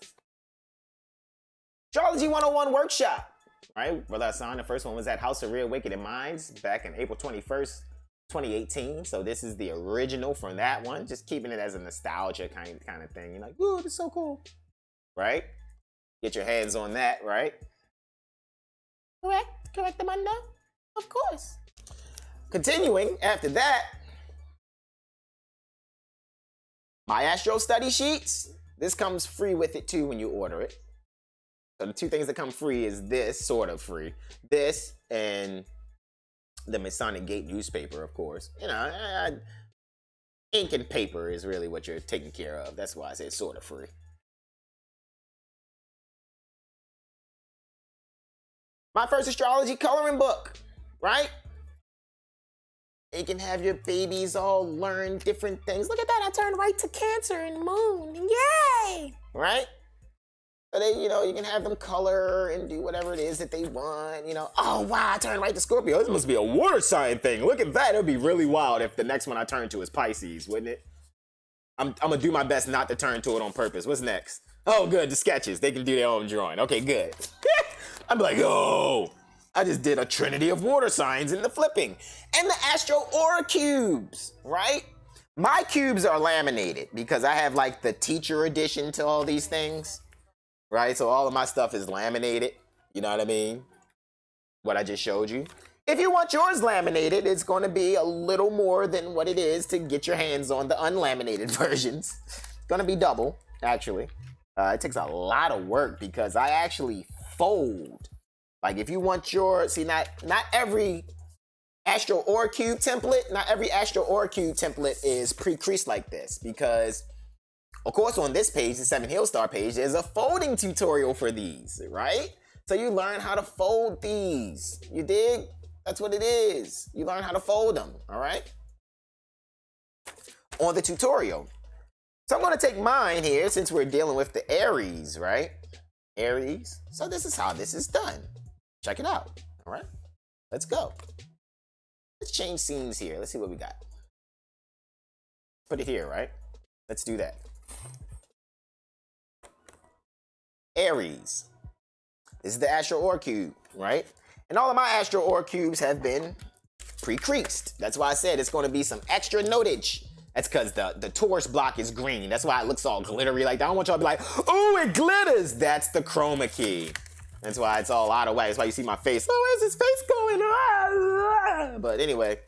Astrology 101 workshop, right? Brother Hassan, the first one was at House of Reawakening Minds back in April 21st, 2018. So this is the original from that one. Just keeping it as a nostalgia kind of thing. You're like, ooh, this is so cool, right? Get your hands on that, right? Correct, Amanda? Of course. Continuing, after that, my Astro Study Sheets. This comes free with it too when you order it. So the two things that come free is this, sort of free. This and the Masonic Gate newspaper, of course. You know, ink and paper is really what you're taking care of. That's why I say it's sort of free. My first astrology coloring book, right? You can have your babies all learn different things. Look at that, I turned right to Cancer and Moon. Yay! Right? So they, you can have them color and do whatever it is that they want. Oh wow, I turned right to Scorpio. This must be a water sign thing. Look at that. It would be really wild if the next one I turn to is Pisces, wouldn't it? I'm gonna do my best not to turn to it on purpose. What's next? Oh good, the sketches. They can do their own drawing. Okay, good. I'm like, oh, I just did a trinity of water signs in the flipping. And the Astro Aura cubes, right? My cubes are laminated because I have like the teacher edition to all these things, right? So all of my stuff is laminated, you know what I mean? What I just showed you. If you want yours laminated, it's going to be a little more than what it is to get your hands on the unlaminated versions. gonna be double, actually. It takes a lot of work because I actually fold. Like if you want your, see, not every Astro Or Cube template, not every Astro Or Cube template is pre-creased like this, because of course on this page, the 7 Hill Star page, there's a folding tutorial for these, right? So you learn how to fold these. You dig? That's what it is. You learn how to fold them, all right? On the tutorial. So I'm going to take mine here since we're dealing with the Aries, right? Aries. So this is how this is done. Check it out, all right? Let's go. Let's change scenes here. Let's see what we got. Put it here, right? Let's do that. Aries. This is the Astro Or Cube, right? And all of my Astro Or Cubes have been pre-creased. That's why I said it's going to be some extra notage. That's because the Taurus block is green. That's why it looks all glittery like that. I don't want y'all to be like, oh, it glitters. That's the chroma key. That's why it's all out of whack. That's why you see my face. Oh, where's his face going? But anyway.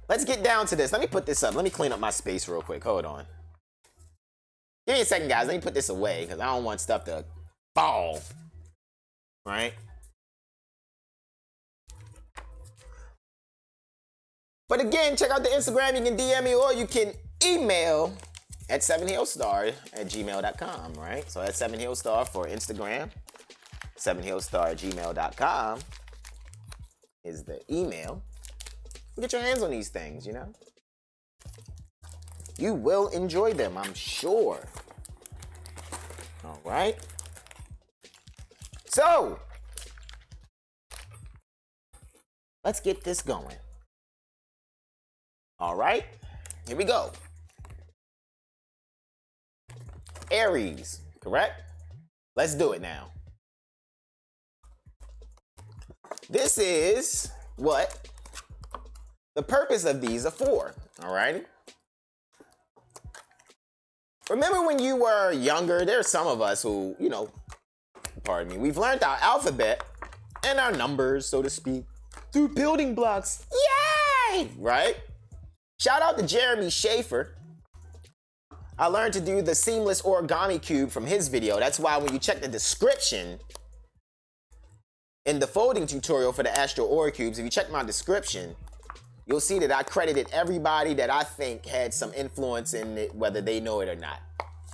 Let's get down to this. Let me put this up. Let me clean up my space real quick. Hold on. Give me a second, guys. Let me put this away because I don't want stuff to fall. Right? But again, check out the Instagram. You can DM me or you can email at 7hillstar@gmail.com, right? So that's 7hillstar for Instagram. 7hillstar@gmail.com is the email. Get your hands on these things, you know? You will enjoy them, I'm sure. All right. So, let's get this going. All right, here we go. Aries, correct? Let's do it now. This is what the purpose of these are for, all right? Remember when you were younger, there's some of us who, you know, pardon me, we've learned our alphabet and our numbers, so to speak, through building blocks. Yay! Right? Shout out to Jeremy Schaefer. I learned to do the seamless origami cube from his video. That's why when you check the description in the folding tutorial for the Astro Or Cubes, if you check my description, you'll see that I credited everybody that I think had some influence in it, whether they know it or not,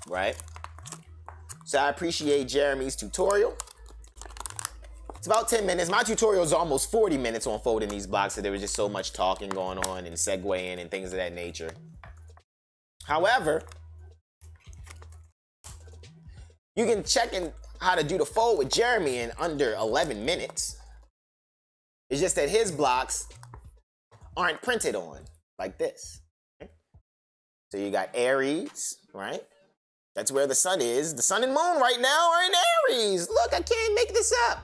right? So I appreciate Jeremy's tutorial. It's about 10 minutes. My tutorial is almost 40 minutes on folding these blocks, so there was just so much talking going on and segueing and things of that nature. However, you can check in how to do the fold with Jeremy in under 11 minutes. It's just that his blocks aren't printed on like this. Okay? So you got Aries, right? That's where the sun is. The sun and moon right now are in Aries. Look, I can't make this up.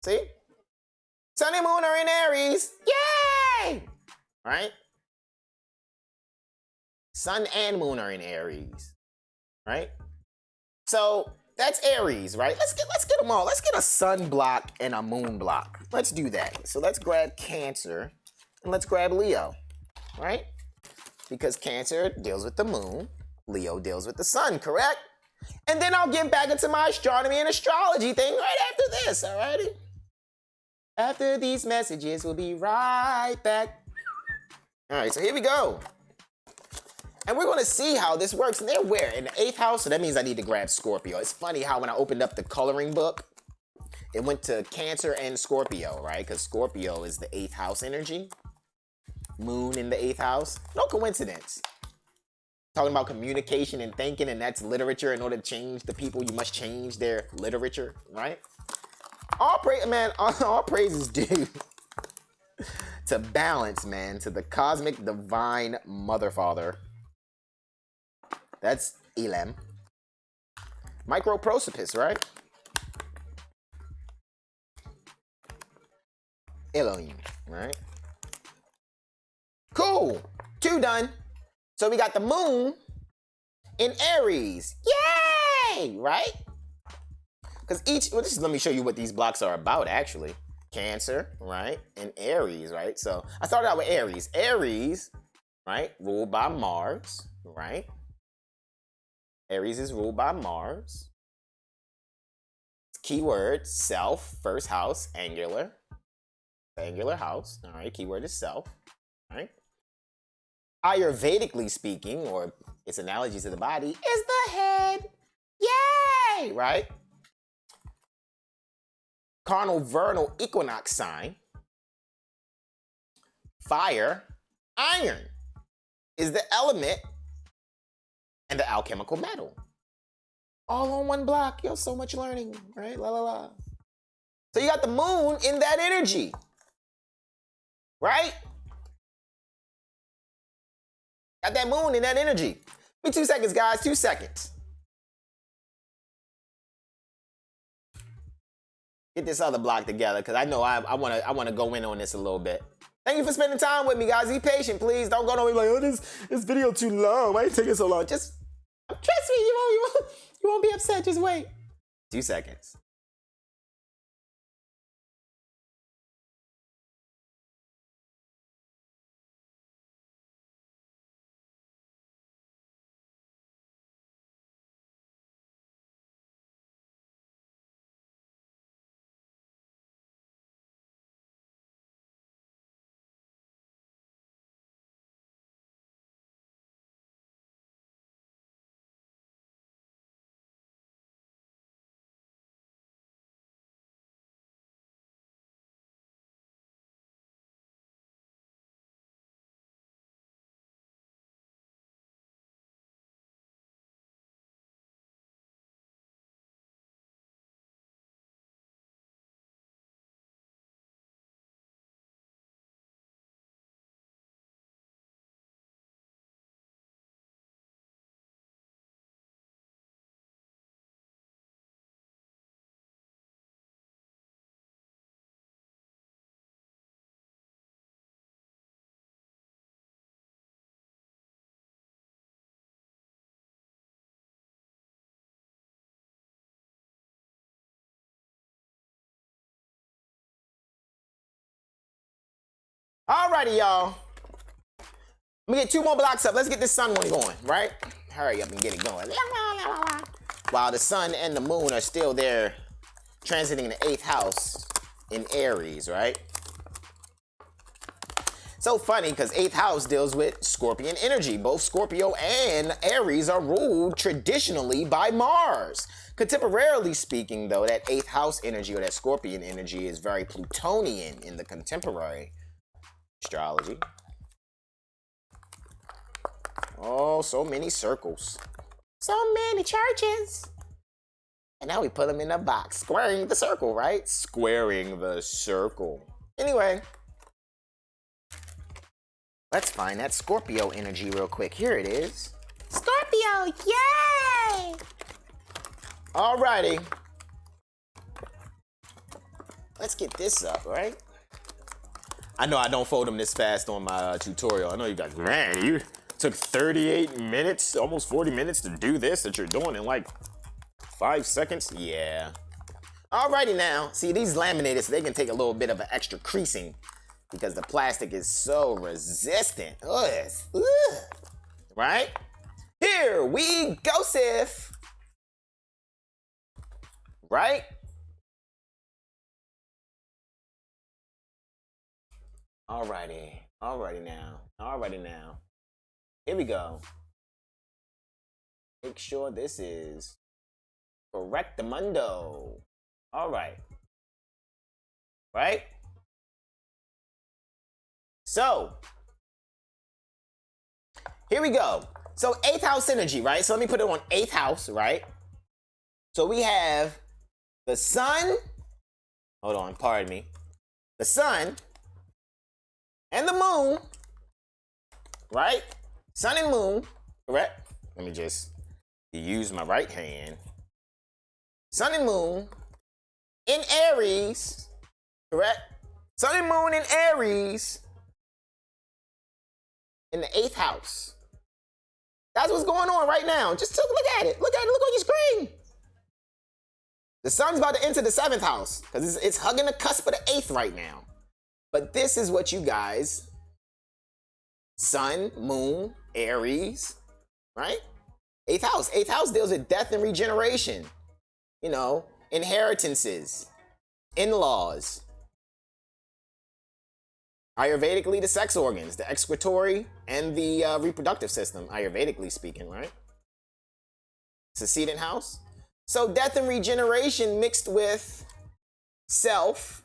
See? Sun and moon are in Aries. Yay! Right? Sun and moon are in Aries. Right? So that's Aries, right? Let's get them all. Let's get a sun block and a moon block. Let's do that. So let's grab Cancer and let's grab Leo, right? Because Cancer deals with the moon, Leo deals with the sun, correct? And then I'll get back into my astronomy and astrology thing right after this, alrighty? After these messages, we'll be right back. All right, so here we go. And we're going to see how this works. And they're where? In the 8th house? So that means I need to grab Scorpio. It's funny how when I opened up the coloring book, it went to Cancer and Scorpio, right? Because Scorpio is the 8th house energy. Moon in the 8th house. No coincidence. Talking about communication and thinking, and that's literature. In order to change the people, you must change their literature, right? All praise is due to balance, man, to the cosmic divine mother father. That's Elam. Microprosopis, right? Elohim, right? Cool. 2 done. So we got the moon in Aries. Yay! Right? Because let me show you what these blocks are about, actually. Cancer, right? And Aries, right? So I started out with Aries. Aries, right? Ruled by Mars, right? Aries is ruled by Mars. Keyword, self, first house, angular. Angular house, all right? Keyword is self, right? Ayurvedically speaking, or its analogy to the body, is the head. Yay! Right? Carnal vernal equinox sign. Fire, iron is the element and the alchemical metal. All on one block. Yo, so much learning, right? La la la. So you got the moon in that energy, right? Got that moon in that energy. Give me 2 seconds, guys. 2 seconds. Get this other block together, because I know I want to go in on this a little bit. Thank you for spending time with me, guys. Be patient, please. Don't go on me like, oh, this video too long. Why are you taking so long? Just trust me, you won't be upset. Just wait. 2 seconds. Alrighty, y'all. Let me get 2 more blocks up. Let's get this sun one going, right? Hurry up and get it going. While the sun and the moon are still there, transiting the 8th house in Aries, right? So funny, because 8th house deals with Scorpion energy. Both Scorpio and Aries are ruled traditionally by Mars. Contemporarily speaking, though, that 8th house energy, or that Scorpion energy, is very Plutonian in the contemporary astrology. Oh, so many circles. So many churches. And now we put them in a box. Squaring the circle, right? Squaring the circle. Anyway, let's find that Scorpio energy real quick. Here it is. Scorpio, yay! Alrighty. Let's get this up, right? I know I don't fold them this fast on my tutorial. I know you guys, man, you took 38 minutes, almost 40 minutes to do this that you're doing in like 5 seconds. Yeah. Alrighty now. See, these laminated, so they can take a little bit of an extra creasing because the plastic is so resistant. Ugh. Right? Here we go, Sif. Right? Alrighty now. Here we go. Make sure this is correctamundo. Alright. Right? So, here we go. So 8th house energy, right? So let me put it on 8th house, right? So we have the sun. Hold on, pardon me. The sun and the moon, right? Sun and moon, correct? Let me just use my right hand. Sun and moon in Aries, correct? Sun and moon in Aries in the 8th house. That's what's going on right now. Just look at it. Look at it. Look on your screen. The sun's about to enter the 7th house because it's hugging the cusp of the 8th right now. But this is what you guys, sun, moon, Aries, right? 8th house. 8th house deals with death and regeneration. You know, inheritances, in-laws. Ayurvedically, the sex organs, the excretory and the reproductive system, Ayurvedically speaking, right? Succeedant house. So death and regeneration mixed with self.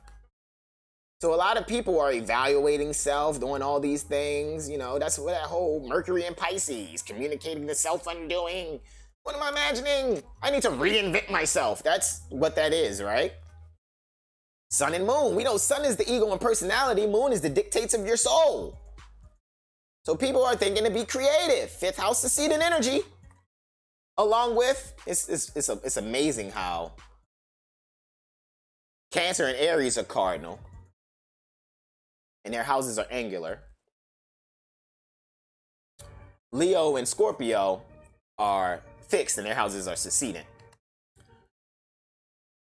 So a lot of people are evaluating self, doing all these things. You know, that's what that whole Mercury and Pisces, communicating the self-undoing. What am I imagining? I need to reinvent myself. That's what that is, right? Sun and moon. We know sun is the ego and personality. Moon is the dictates of your soul. So people are thinking to be creative. 5th house succeedant energy. Along with, it's amazing how Cancer and Aries are cardinal. And their houses are angular. Leo and Scorpio are fixed and their houses are succeedant.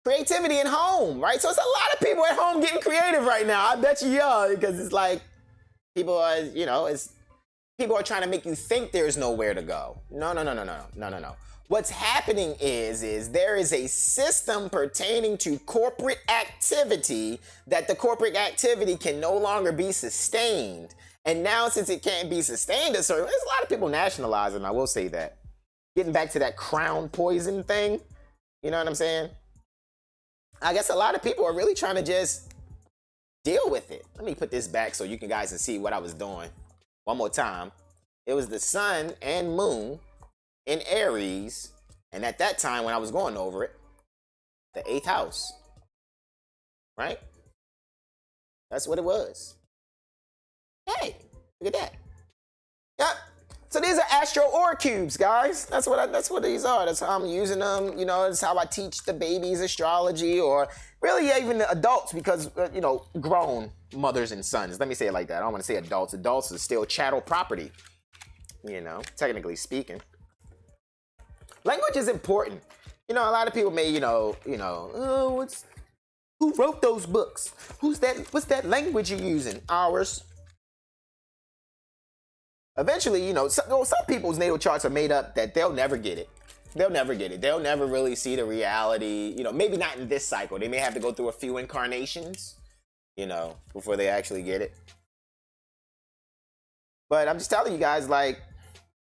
Creativity in home, right? So it's a lot of people at home getting creative right now. I bet you are, because it's like people are, you know, people are trying to make you think there's nowhere to go. No. What's happening is there is a system pertaining to corporate activity that the corporate activity can no longer be sustained. And now since it can't be sustained, there's a lot of people nationalizing, I will say that. Getting back to that crown poison thing, you know what I'm saying? I guess a lot of people are really trying to just deal with it. Let me put this back so you guys can see what I was doing. One more time. It was the sun and moon in Aries. And at that time when I was going over it, the 8th house. Right? That's what it was. Hey, look at that. Yep. So these are astro aura cubes, guys. That's what these are. That's how I'm using them. You know, that's how I teach the babies astrology, or really even the adults, because you know, grown mothers and sons. Let me say it like that. I don't want to say adults. Adults are still chattel property. You know, technically speaking. Language is important. You know, a lot of people may, oh, who wrote those books? Who's that? What's that language you're using? Ours. Eventually, you know, some people's natal charts are made up that they'll never get it. They'll never get it. They'll never really see the reality. You know, maybe not in this cycle. They may have to go through a few incarnations, you know, before they actually get it. But I'm just telling you guys, like,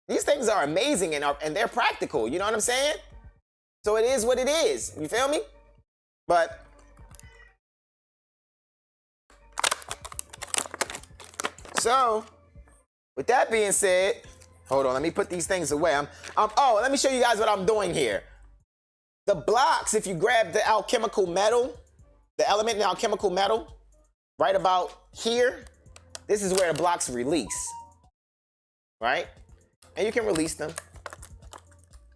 these things are amazing and they're practical. You know what I'm saying? So it is what it is. You feel me? But so, with that being said, hold on, let me put these things away. Let me show you guys what I'm doing here. The blocks, if you grab the alchemical metal, the element in alchemical metal, right about here, this is where the blocks release, right? And you can release them,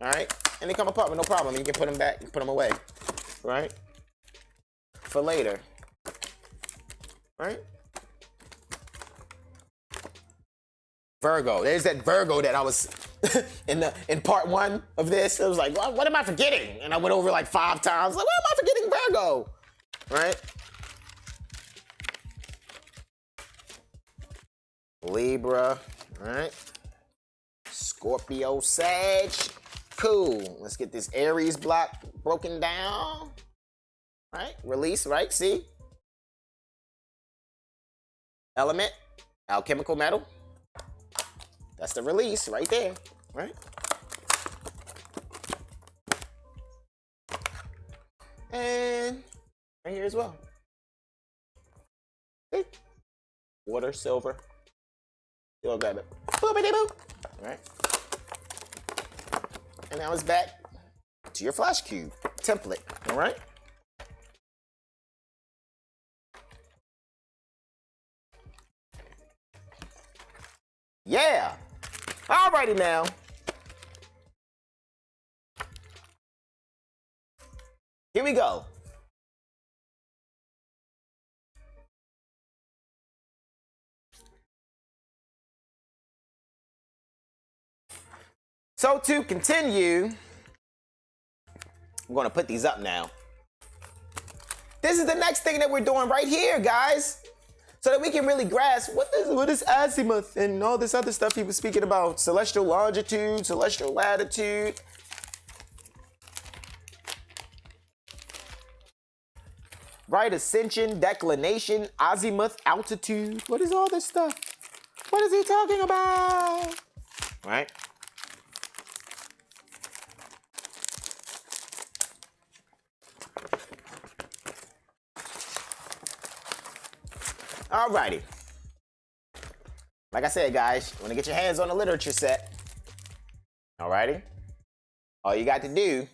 all right? And they come apart with no problem. You can put them back, you put them away, right? For later, right? Virgo. There's that Virgo that I was in part 1 of this. It was like, what am I forgetting? And I went over like 5 times. Like, what am I forgetting? Virgo, right? Libra, all right? Scorpio, Sag. Cool. Let's get this Aries block broken down. Right? Release, right? See? Element, alchemical metal. That's the release right there, right? And right here as well. See? Water, silver. You'll grab it. Boop-a-dee-boop. Right? And now it's back to your flash cube template, all right? Yeah. Alrighty now. Here we go. So to continue, I'm going to put these up now. This is the next thing that we're doing right here, guys. So that we can really grasp what is azimuth and all this other stuff he was speaking about. Celestial longitude, celestial latitude. Right ascension, declination, azimuth, altitude. What is all this stuff? What is he talking about? Right? Alrighty. Like I said, guys, you want to get your hands on the literature set. Alrighty? All you got to do,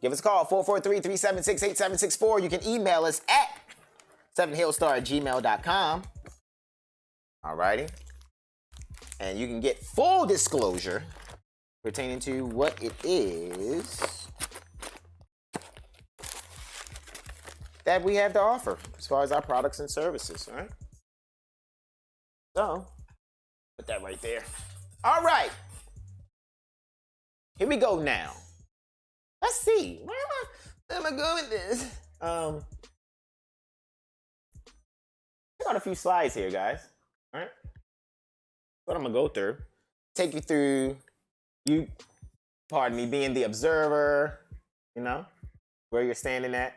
give us a call, 443-376-8764. You can email us at 7hillstar@gmail.com. Alrighty? And you can get full disclosure pertaining to what it is that we have to offer as far as our products and services, all right? So, put that right there. All right. Here we go now. Let's see. Where am I going with this? I got a few slides here, guys. All right. What I'm gonna go through. Take you through you, pardon me, being the observer, you know, where you're standing at.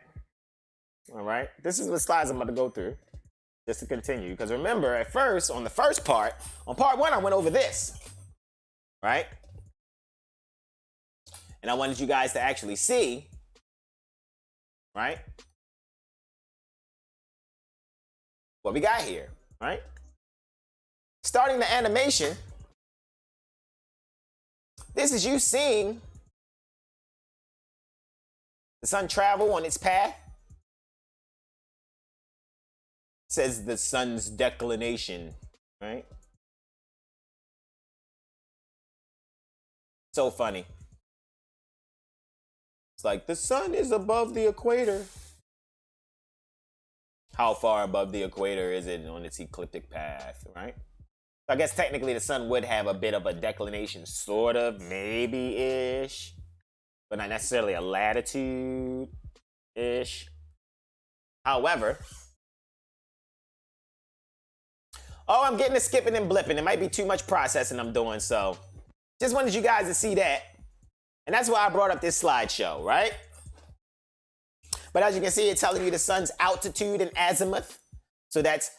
All right. This is the slides I'm about to go through. Just to continue, because remember, at first, on the first part, on part one, I went over this, right? And I wanted you guys to actually see, right, what we got here, right? Starting the animation, this is you seeing the sun travel on its path. Says the sun's declination, right? So funny. It's like the sun is above the equator. How far above the equator is it on its ecliptic path, right? I guess technically the sun would have a bit of a declination, sort of, maybe-ish, but not necessarily a latitude-ish. However, oh, I'm getting a skipping and blipping. It might be too much processing I'm doing, so just wanted you guys to see that. And that's why I brought up this slideshow, right? But as you can see, it's telling you the sun's altitude and azimuth. So that's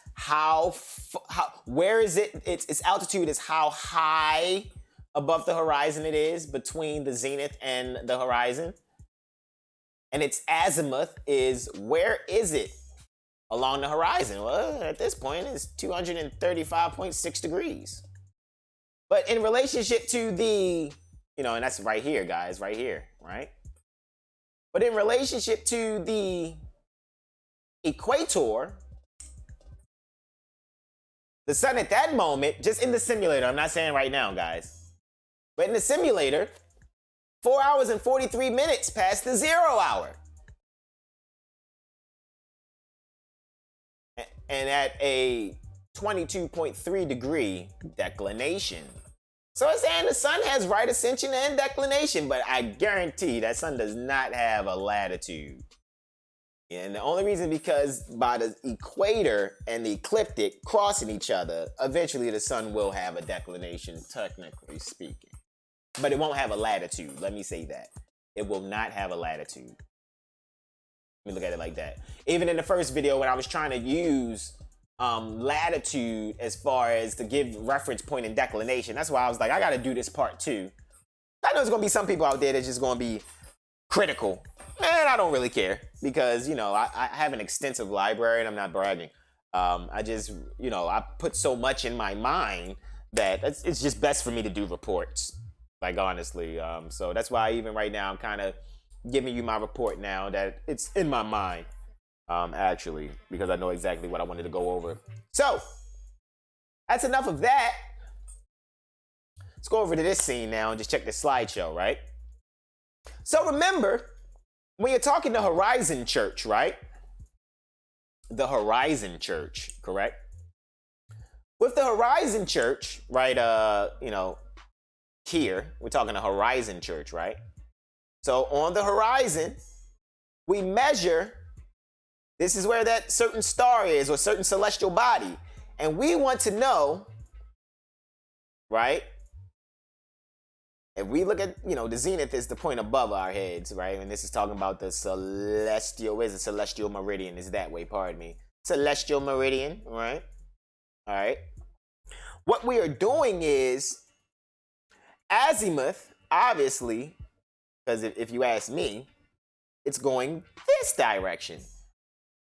where is it? Its altitude is how high above the horizon it is between the zenith and the horizon. And its azimuth is where is it along the horizon? Well, at this point, it's 235.6 degrees. But in relationship to the, and that's right here, guys, right here, right? But in relationship to the equator, the sun at that moment, just in the simulator, I'm not saying right now, guys, but in the simulator, 4 hours and 43 minutes past the 0 hour. And at a 22.3 degree declination. So it's saying the sun has right ascension and declination, but I guarantee that sun does not have a latitude. And the only reason because by the equator and the ecliptic crossing each other, eventually the sun will have a declination, technically speaking. But it won't have a latitude, let me say that. It will not have a latitude. Let me look at it like that. Even in the first video when I was trying to use latitude as far as to give reference point and declination, that's why I was like, I gotta do this part too. I know there's gonna be some people out there that's just gonna be critical. And I don't really care because, I have an extensive library and I'm not bragging. I just, I put so much in my mind that it's just best for me to do reports, like honestly. So that's why even right now I'm kind of giving you my report now that it's in my mind, actually, because I know exactly what I wanted to go over. So that's enough of that. Let's go over to this scene now and just check this slideshow, right? So remember, when you're talking to Horizon Church, right? The Horizon Church, correct? With the Horizon Church, right, here, we're talking to Horizon Church, right? So on the horizon, we measure This is where that certain star is or certain celestial body. And we want to know, right? If we look at, the zenith is the point above our heads, right? And this is talking about the celestial, where's the celestial meridian? Is that way, pardon me. Celestial meridian, right? All right. What we are doing is azimuth, obviously, because if you ask me, it's going this direction,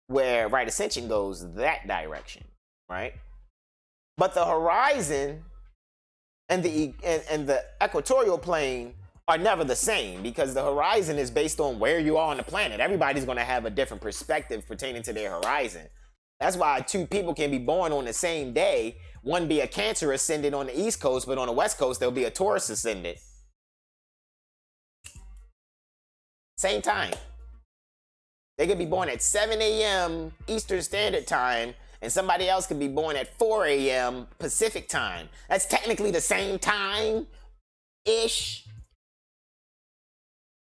where right ascension goes that direction, right? But the horizon and the equatorial plane are never the same, because the horizon is based on where you are on the planet. Everybody's going to have a different perspective pertaining to their horizon. That's why two people can be born on the same day. One be a Cancer ascendant on the East Coast, but on the West Coast, there'll be a Taurus ascendant. Same time. They could be born at 7 a.m. Eastern Standard Time, and somebody else could be born at 4 a.m. Pacific Time. That's technically the same time-ish.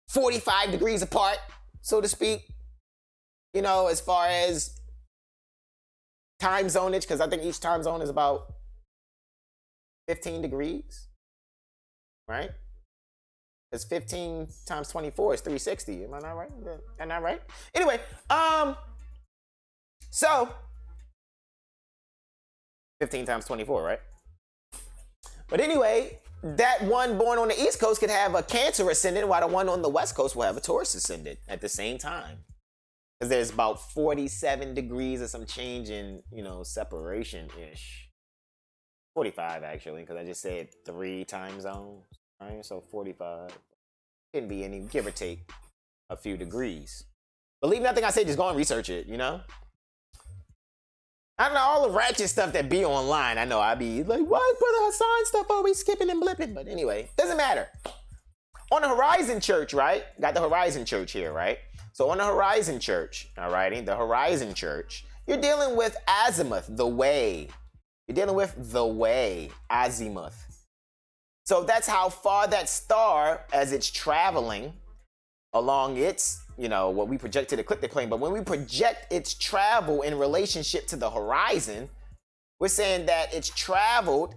45 degrees apart, so to speak. As far as time zonage, because I think each time zone is about 15 degrees, right? Because 15 times 24 is 360. Am I not right? Am I right? Anyway, so 15 times 24, right? But anyway, that one born on the East Coast could have a Cancer ascendant, while the one on the West Coast will have a Taurus ascendant at the same time. Because there's about 47 degrees or some change in, separation-ish. 45, actually, because I just said 3 time zones, right? So 45. Can be any, give or take, a few degrees. Believe nothing I say, just go and research it, I don't know, all the ratchet stuff that be online, I know I be like, why is Brother Hassan stuff always skipping and blipping? But anyway, doesn't matter. On the Horizon Church, right? Got the Horizon Church here, right? So on the Horizon Church, all righty, the Horizon Church, you're dealing with azimuth, the way. You're dealing with the way, azimuth. So that's how far that star, as it's traveling along its, what we project to the ecliptic plane. But when we project its travel in relationship to the horizon, we're saying that it's traveled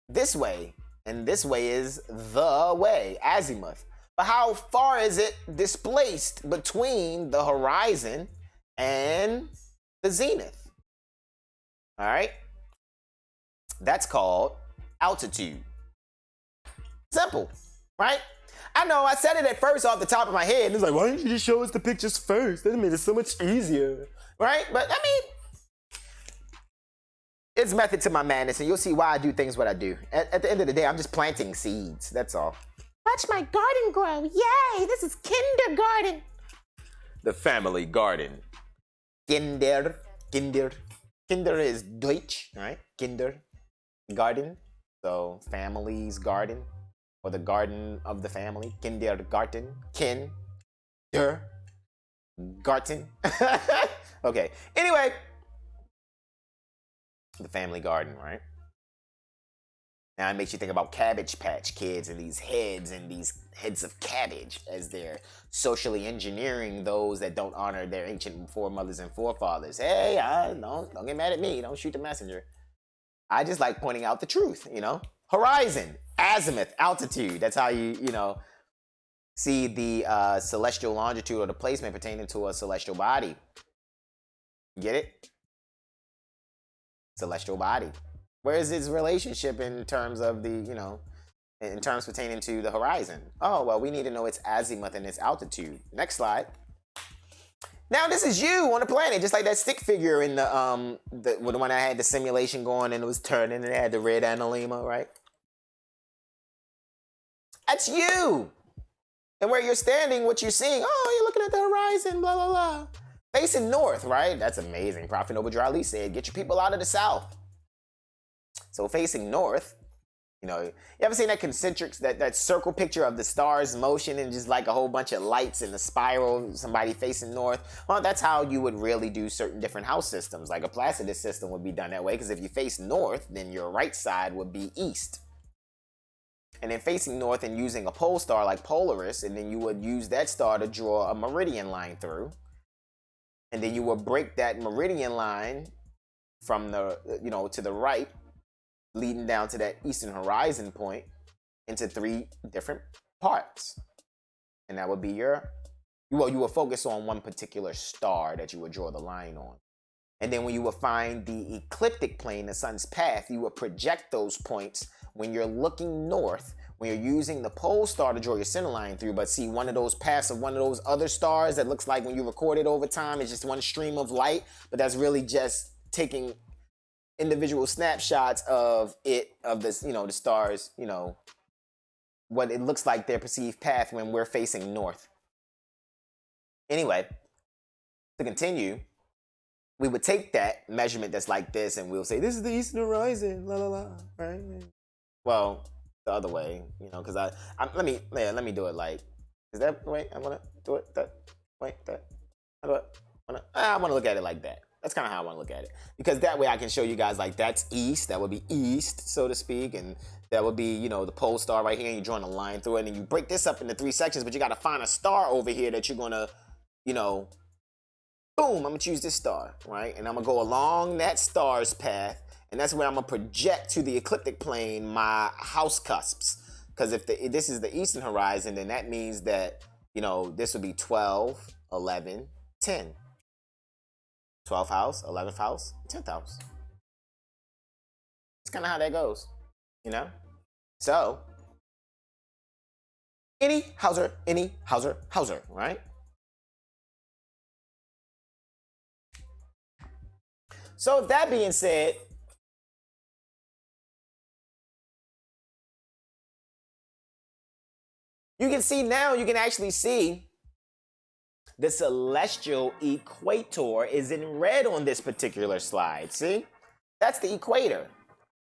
this way. And this way is the way, azimuth. But how far is it displaced between the horizon and the zenith? All right? That's called altitude. Simple, right? I know I said it at first off the top of my head. And it's like, why didn't you just show us the pictures first? That made it so much easier, right? But it's method to my madness, and you'll see why I do things what I do. At the end of the day, I'm just planting seeds. That's all. Watch my garden grow. Yay, this is kindergarten. The family garden. Kinder. Kinder is Deutsch, right? Kinder. Garden. So, family's garden. Or the garden of the family. Kindergarten. Kinder. Garten. Okay. Anyway. The family garden, right? Now it makes you think about Cabbage Patch Kids and these heads of cabbage, as they're socially engineering those that don't honor their ancient foremothers and forefathers. Hey, don't get mad at me. Don't shoot the messenger. I just like pointing out the truth, Horizon, azimuth, altitude. That's how you see the celestial longitude or the placement pertaining to a celestial body. Get it? Celestial body. Where is its relationship in terms of the, in terms pertaining to the horizon? Oh, well, we need to know its azimuth and its altitude. Next slide. Now, this is you on the planet, just like that stick figure in the one I had the simulation going and it was turning and it had the red analema, right? That's you. And where you're standing, what you're seeing, oh, you're looking at the horizon, blah, blah, blah. Facing north, right? That's amazing. Prophet Noble Drali said, get your people out of the south. So facing north, you ever seen that concentric, that circle picture of the stars motion and just like a whole bunch of lights in the spiral, somebody facing north? Well, that's how you would really do certain different house systems. Like a Placidus system would be done that way, because if you face north, then your right side would be east. And then facing north and using a pole star like Polaris, and then you would use that star to draw a meridian line through. And then you will break that meridian line from the, to the right, leading down to that eastern horizon point into 3 different parts. And that would be you will focus on one particular star that you would draw the line on. And then when you will find the ecliptic plane, the sun's path, you will project those points when you're looking north, when you're using the pole star to draw your center line through, but see one of those paths of one of those other stars that looks like when you record it over time, it's just one stream of light, but that's really just taking individual snapshots of this, the stars, what it looks like their perceived path when we're facing north. Anyway, to continue, we would take that measurement that's like this and we'll say, this is the eastern horizon, la la la, right? Well, the other way, because let me do it like, is that the way I want to do it? That way, that, I want to look at it like that. That's kind of how I want to look at it. Because that way I can show you guys like that's east, that would be east, so to speak, and that would be, the pole star right here, and you're drawing a line through it, and you break this up into 3 sections, but you got to find a star over here that you're going to, boom, I'm going to choose this star, right? And I'm going to go along that star's path, and that's where I'm going to project to the ecliptic plane my house cusps. Because if this is the eastern horizon, then that means that, this would be 12, 11, 10. 12th house, 11th house, 10th house. That's kind of how that goes, So, any Hauser, right? So, that being said, you can actually see the celestial equator is in red on this particular slide. See? That's the equator.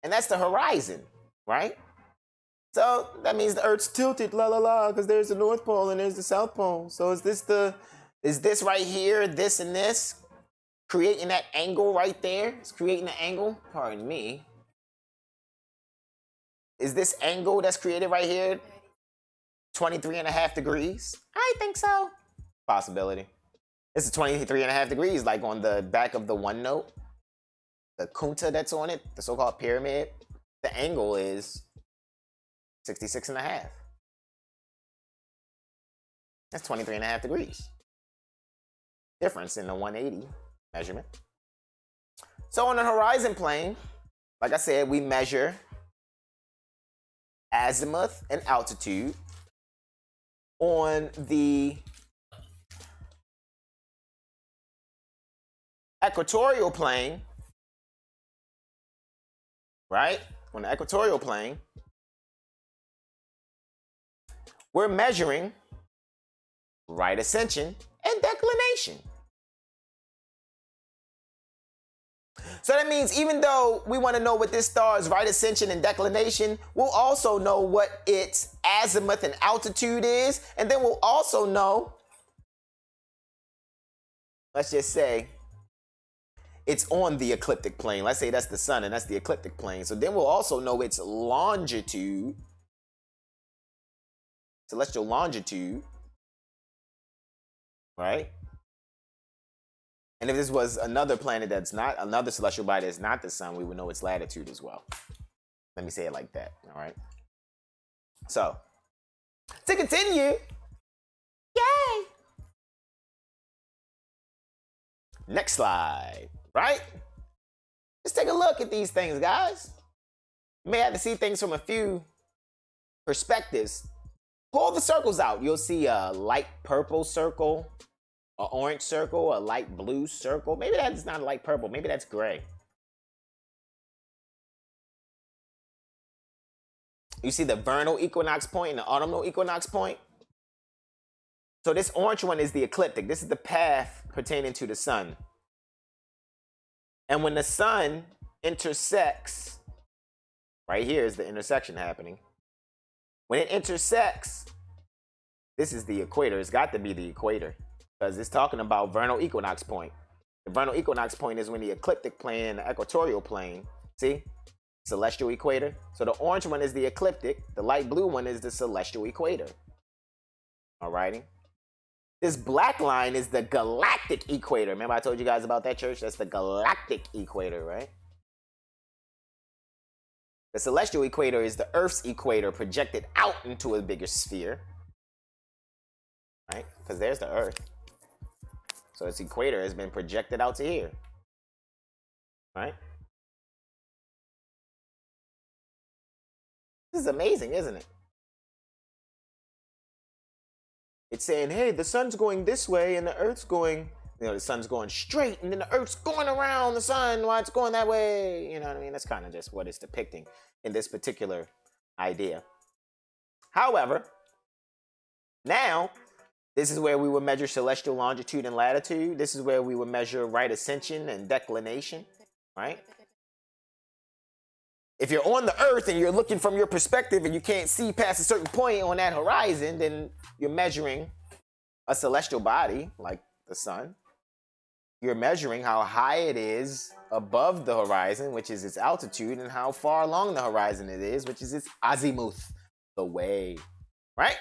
And that's the horizon, right? So that means the Earth's tilted, la la la, because there's the North Pole and there's the South Pole. So is this right here, this and this, creating that angle right there? It's creating the angle, pardon me. Is this angle that's created right here 23.5 degrees? I think so. Possibility. This is 23.5 degrees, like on the back of the OneNote, the kunta that's on it, the so-called pyramid. The angle is 66.5. That's 23.5 degrees. Difference in the 180 measurement. So on the horizon plane, like I said, we measure azimuth and altitude. On the equatorial plane, right? On the equatorial plane, we're measuring right ascension and declination. So that means even though we want to know what this star's right ascension and declination, we'll also know what its azimuth and altitude is, and then we'll also know, let's just say, it's on the ecliptic plane. Let's say that's the sun and that's the ecliptic plane. So then we'll also know its longitude, celestial longitude, right? And if this was another planet that's not, another celestial body that's not the sun, we would know its latitude as well. Let me say it like that, all right? So, to continue, yay! Next slide, right? Let's take a look at these things, guys. You may have to see things from a few perspectives. Pull the circles out. You'll see a light purple circle, an orange circle, a light blue circle. Maybe that's not light purple. Maybe that's gray. You see the vernal equinox point and the autumnal equinox point? So this orange one is the ecliptic. This is the path pertaining to the sun. And when the sun intersects, right here is the intersection happening. When it intersects, this is the equator. It's got to be the equator because it's talking about vernal equinox point. The vernal equinox point is when the ecliptic plane and the equatorial plane, see? Celestial equator. So the orange one is the ecliptic. The light blue one is the celestial equator. Alrighty. This black line is the galactic equator. Remember I told you guys about that, church? That's the galactic equator, right? The celestial equator is the Earth's equator projected out into a bigger sphere, right? Because there's the Earth. So its equator has been projected out to here, right? This is amazing, isn't it? It's saying, hey, the sun's going this way and the Earth's going, the sun's going straight and then the Earth's going around the sun while it's going that way. You know what I mean? That's kind of just what it's depicting in this particular idea. However, now, this is where we would measure celestial longitude and latitude. This is where we would measure right ascension and declination, right? If you're on the Earth and you're looking from your perspective and you can't see past a certain point on that horizon, then you're measuring a celestial body like the sun. You're measuring how high it is above the horizon, which is its altitude, and how far along the horizon it is, which is its azimuth, the way, right?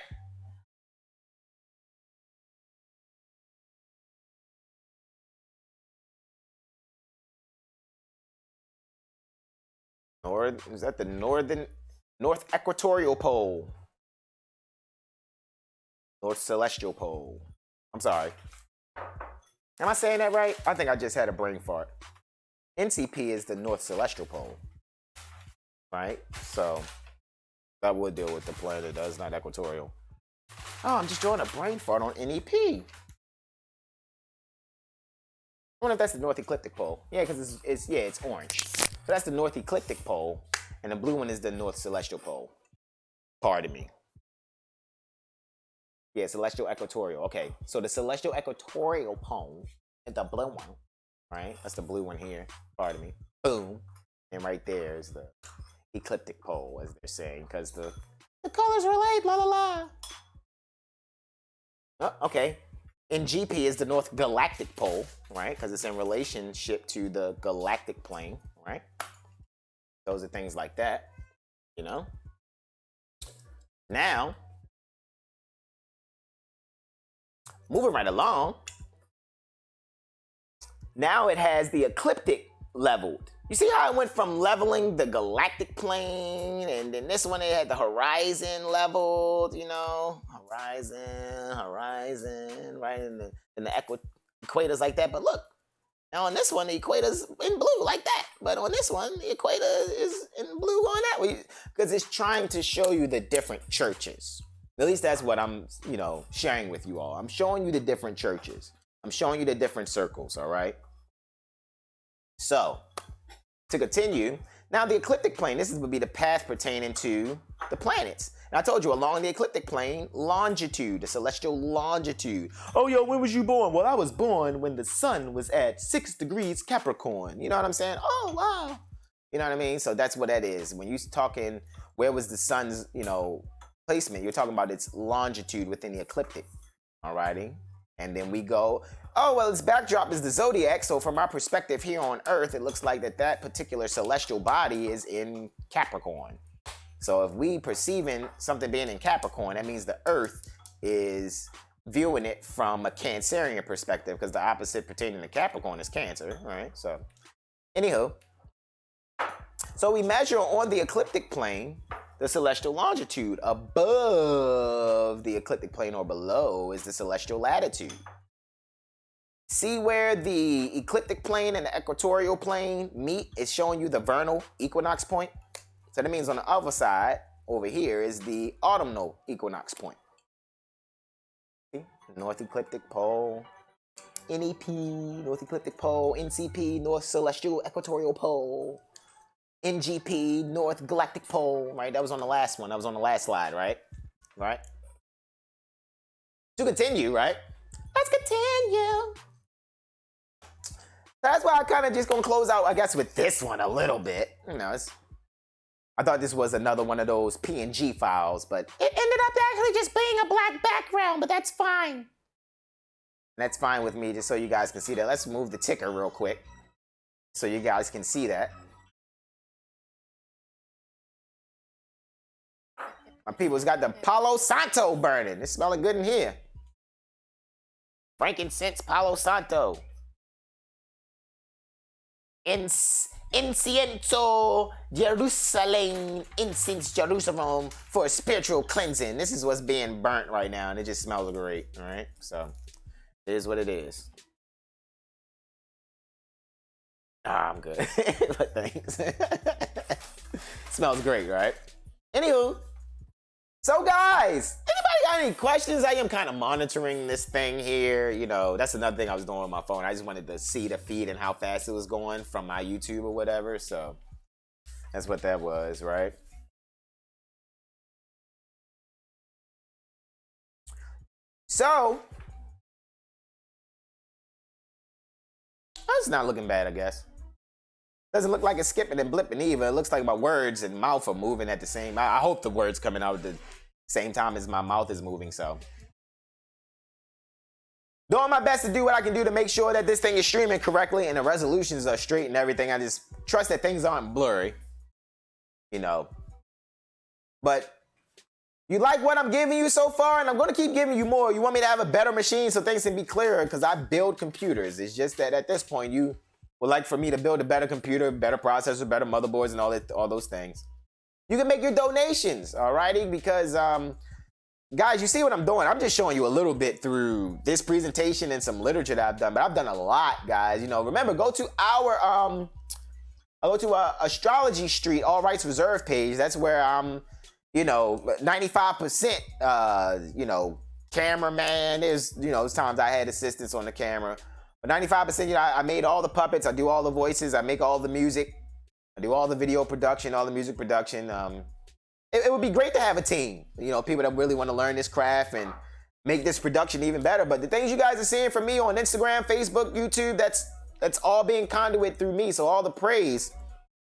Is that the North Equatorial Pole? North Celestial Pole. I'm sorry. Am I saying that right? I think I just had a brain fart. NCP is the North Celestial Pole, right? So that would deal with the planet. That's not equatorial. Oh, I'm just drawing a brain fart on NEP. I wonder if that's the North Ecliptic Pole. Yeah, because it's orange. So that's the North Ecliptic Pole, and the blue one is the North Celestial Pole. Pardon me. Yeah, Celestial Equatorial. Okay, so the Celestial Equatorial Pole is the blue one, right? That's the blue one here. Pardon me. Boom. And right there is the Ecliptic Pole, as they're saying, because the colors relate, blah, blah, blah. Oh, okay. And GP is the North Galactic Pole, right? Because it's in relationship to the galactic plane, right? Those are things like that, you know? Now, moving right along, now it has the ecliptic leveled. You see how it went from leveling the galactic plane, and then this one it had the horizon leveled, you know? Horizon, right? And the equator's like that. But look, now on this one, the equator's in blue like that. But on this one, the equator is in blue going that way. Because it's trying to show you the different churches. At least that's what I'm, sharing with you all. I'm showing you the different churches. I'm showing you the different circles, all right? So, to continue, now the ecliptic plane, this would be the path pertaining to the planets. And I told you, along the ecliptic plane, longitude, the celestial longitude. Oh, yo, when was you born? Well, I was born when the sun was at 6 degrees Capricorn. You know what I'm saying? Oh, wow. You know what I mean? So that's what that is. When you're talking, where was the sun's, placement, you're talking about its longitude within the ecliptic. Alrighty? And then we go, oh, well, its backdrop is the zodiac. So from our perspective here on Earth, it looks like that particular celestial body is in Capricorn. So if we perceiving something being in Capricorn, that means the Earth is viewing it from a Cancerian perspective, because the opposite pertaining to Capricorn is Cancer, right? So, anywho, so we measure on the ecliptic plane the celestial longitude. Above the ecliptic plane or below is the celestial latitude. See where the ecliptic plane and the equatorial plane meet? It's showing you the vernal equinox point. So that means on the other side, over here, is the autumnal equinox point. See? North Ecliptic Pole, NEP, North Ecliptic Pole, NCP, North Celestial Equatorial Pole, NGP, North Galactic Pole, right? That was on the last one. That was on the last slide, right? Right? To continue, right? Let's continue. That's why I kind of just gonna close out, I guess, with this one a little bit. I thought this was another one of those PNG files, but it ended up actually just being a black background, but that's fine. That's fine with me, just so you guys can see that. Let's move the ticker real quick so you guys can see that. My people's got the Palo Santo burning. It's smelling good in here. Frankincense, Palo Santo. Incienso Jerusalem, incense Jerusalem for spiritual cleansing. This is what's being burnt right now, and it just smells great. All right, so it is what it is. I'm good. But thanks. Smells great, right? Anywho, so guys, anybody got any questions? I am kind of monitoring this thing here. You know, that's another thing I was doing on my phone. I just wanted to see the feed and how fast it was going from my YouTube or whatever. So that's what that was, right? So that's not looking bad, I guess. Doesn't look like it's skipping and blipping either. It looks like my words and mouth are moving at the same. I hope the words coming out at the same time as my mouth is moving. So doing my best to do what I can do to make sure that this thing is streaming correctly and the resolutions are straight and everything. I just trust that things aren't blurry, you know. But you like what I'm giving you so far, and I'm going to keep giving you more. You want me to have a better machine so things can be clearer because I build computers. It's just that at this point, you would like for me to build a better computer, better processor, better motherboards, and all those things. You can make your donations, alrighty? Because, guys, you see what I'm doing. I'm just showing you a little bit through this presentation and some literature that I've done, but I've done a lot, guys. You know, remember, go to our, Astrology Street, All Rights Reserved page. That's where I'm, you know, 95%, you know, cameraman. There's times I had assistance on the camera. But 95%, you know, I made all the puppets. I do all the voices. I make all the music. I do all the video production, all the music production. It would be great to have a team, you know, people that really want to learn this craft and make this production even better. But the things you guys are seeing from me on Instagram, Facebook, YouTube, that's all being conduit through me. So all the praise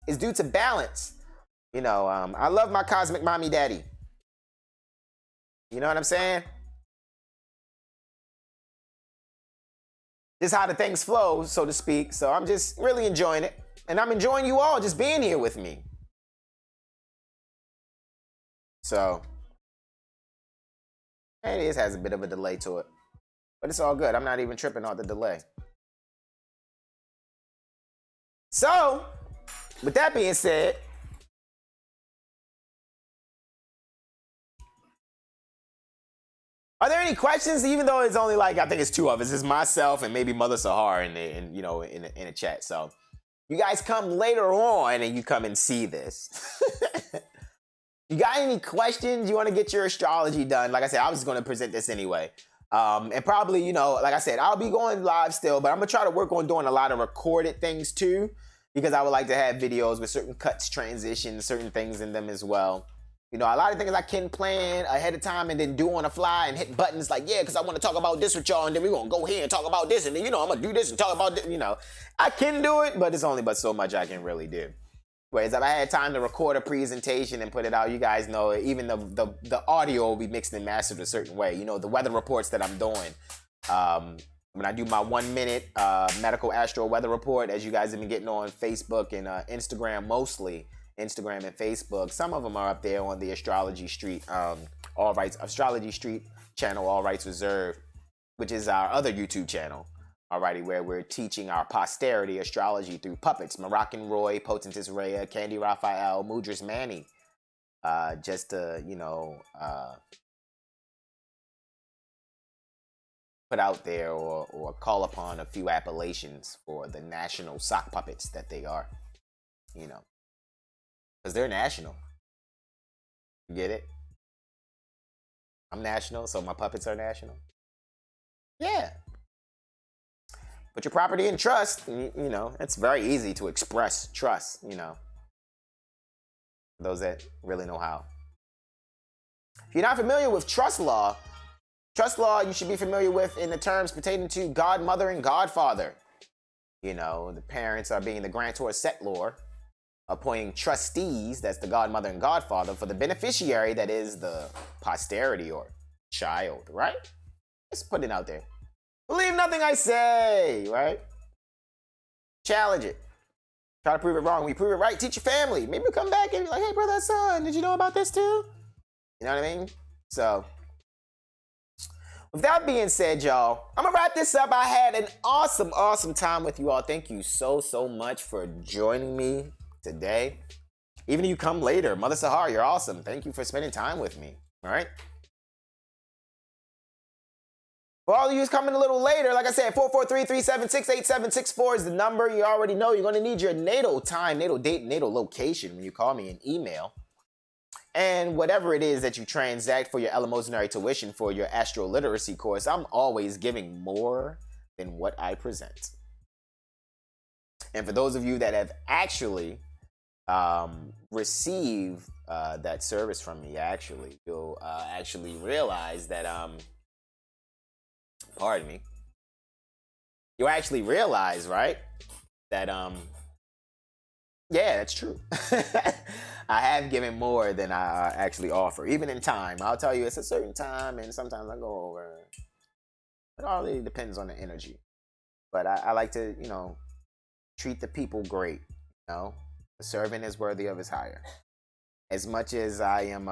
is due to balance. You know, I love my cosmic mommy daddy. You know what I'm saying? This is how the things flow, so to speak. So I'm just really enjoying it. And I'm enjoying you all just being here with me. So, it has a bit of a delay to it. But it's all good. I'm not even tripping on the delay. So, with that being said, are there any questions? Even though it's only like, I think it's two of us. It's myself and maybe Mother Sahar in the chat. So, you guys come later on and you come and see this. You got any questions? You want to get your astrology done? Like I said, I was going to present this anyway. And probably, you know, like I said, I'll be going live still, but I'm going to try to work on doing a lot of recorded things too, because I would like to have videos with certain cuts, transitions, certain things in them as well. You know, a lot of things I can plan ahead of time and then do on the fly and hit buttons like, yeah, because I want to talk about this with y'all, and then we're going to go here and talk about this, and then, you know, I'm going to do this and talk about this, you know. I can do it, but it's only but so much I can really do. Whereas if I had time to record a presentation and put it out, you guys know even the audio will be mixed and mastered a certain way. You know, the weather reports that I'm doing. When I do my 1 minute medical astro weather report, as you guys have been getting on Facebook and Instagram, mostly Instagram and Facebook. Some of them are up there on the Astrology Street, Astrology Street channel, All Rights Reserved, which is our other YouTube channel. Alrighty, where we're teaching our posterity astrology through puppets, Moroccan Roy, Potentis Rhea, Candy Raphael, Mudras Manny, just to, you know, put out there or call upon a few appellations for the national sock puppets that they are, you know, because they're national. You get it? I'm national, so my puppets are national. Yeah. Put your property in trust. You know, it's very easy to express trust, you know, for those that really know how. If you're not familiar with trust law you should be familiar with in the terms pertaining to godmother and godfather. You know, the parents are being the grantor settlor, appointing trustees, that's the godmother and godfather, for the beneficiary, that is the posterity or child, right? Let's put it out there. Believe nothing I say, right? Challenge it. Try to prove it wrong. When you prove it right, teach your family. Maybe you'll come back and be like, hey, brother, son, did you know about this too? You know what I mean? So, With that being said, y'all, I'm gonna wrap this up. I had an awesome time with you all. Thank you so much for joining me today. Even if you come later, Mother Sahar, you're awesome. Thank you for spending time with me. All right. For all of you who's coming a little later, like I said, 443-376-8764 is the number. You already know you're going to need your natal time, natal date, natal location when you call me, an email. And whatever it is that you transact for your eleemosynary tuition for your astro literacy course, I'm always giving more than what I present. And for those of you that have actually received that service from me, you'll actually realize that, pardon me, you'll actually realize, right, that, yeah, that's true. I have given more than I actually offer, even in time. I'll tell you it's a certain time, and sometimes I go over. It all really depends on the energy. But I like to, treat the people great. The servant is worthy of his hire. As much as I am,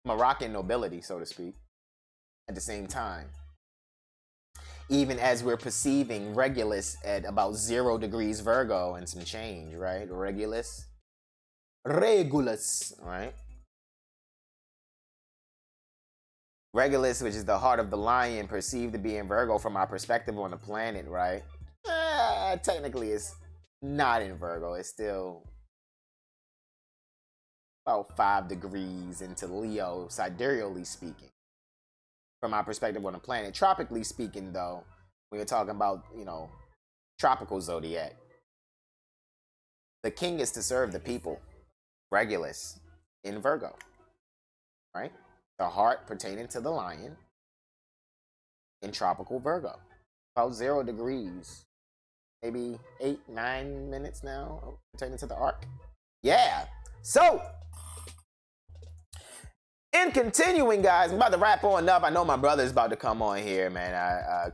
Moroccan nobility, so to speak, at the same time. Even as we're perceiving Regulus at about 0 degrees Virgo and some change, right? Regulus, right? Regulus, which is the heart of the lion, perceived to be in Virgo from our perspective on the planet, right? Technically, it's not in Virgo. It's still about 5 degrees into Leo, sidereally speaking. From our perspective on the planet. Tropically speaking, though, when you're talking about, tropical zodiac, the king is to serve the people. Regulus in Virgo, right? The heart pertaining to the lion in tropical Virgo. About 0 degrees, maybe 8-9 minutes now pertaining to the arc. Yeah. So, in continuing, guys, I'm about to wrap on up. I know my brother's about to come on here, man.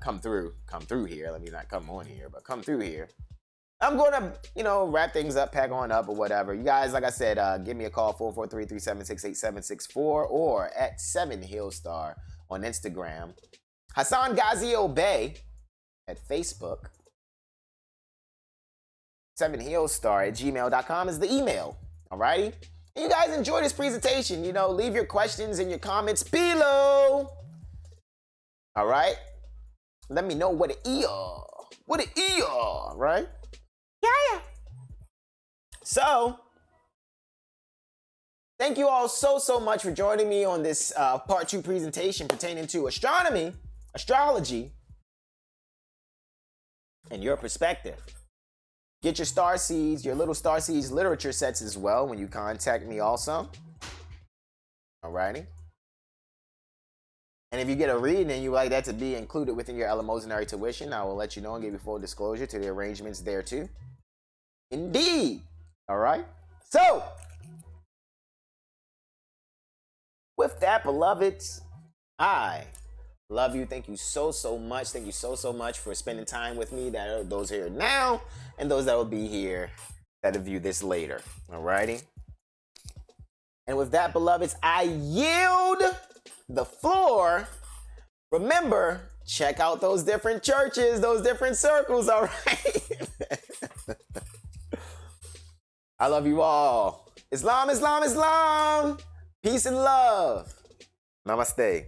Come through here. Let me not come on here, but come through here. I'm going to, wrap things up, pack on up or whatever. You guys, like I said, give me a call, 443-376-8764 or at 7hillstar on Instagram. Hassan Ghazi Obey at Facebook. 7hillstar@gmail.com is the email. Alrighty? You guys enjoy this presentation, leave your questions and your comments below. All right? Let me know what it is. Right? Yeah. So, thank you all so much for joining me on this part 2 presentation pertaining to astronomy, astrology, and your perspective. Get your star seeds, your little star seeds literature sets as well when you contact me also. Alrighty. And if you get a reading and you like that to be included within your eleemosynary tuition, I will let you know and give you full disclosure to the arrangements there too. Indeed. Alright. So, with that, beloveds, I love you. Thank you so much. Thank you so much for spending time with me. That are those here now and those that will be here that'll view this later. Alrighty. And with that, beloveds, I yield the floor. Remember, check out those different churches, those different circles, all right? I love you all. Islam, Islam, Islam. Peace and love. Namaste.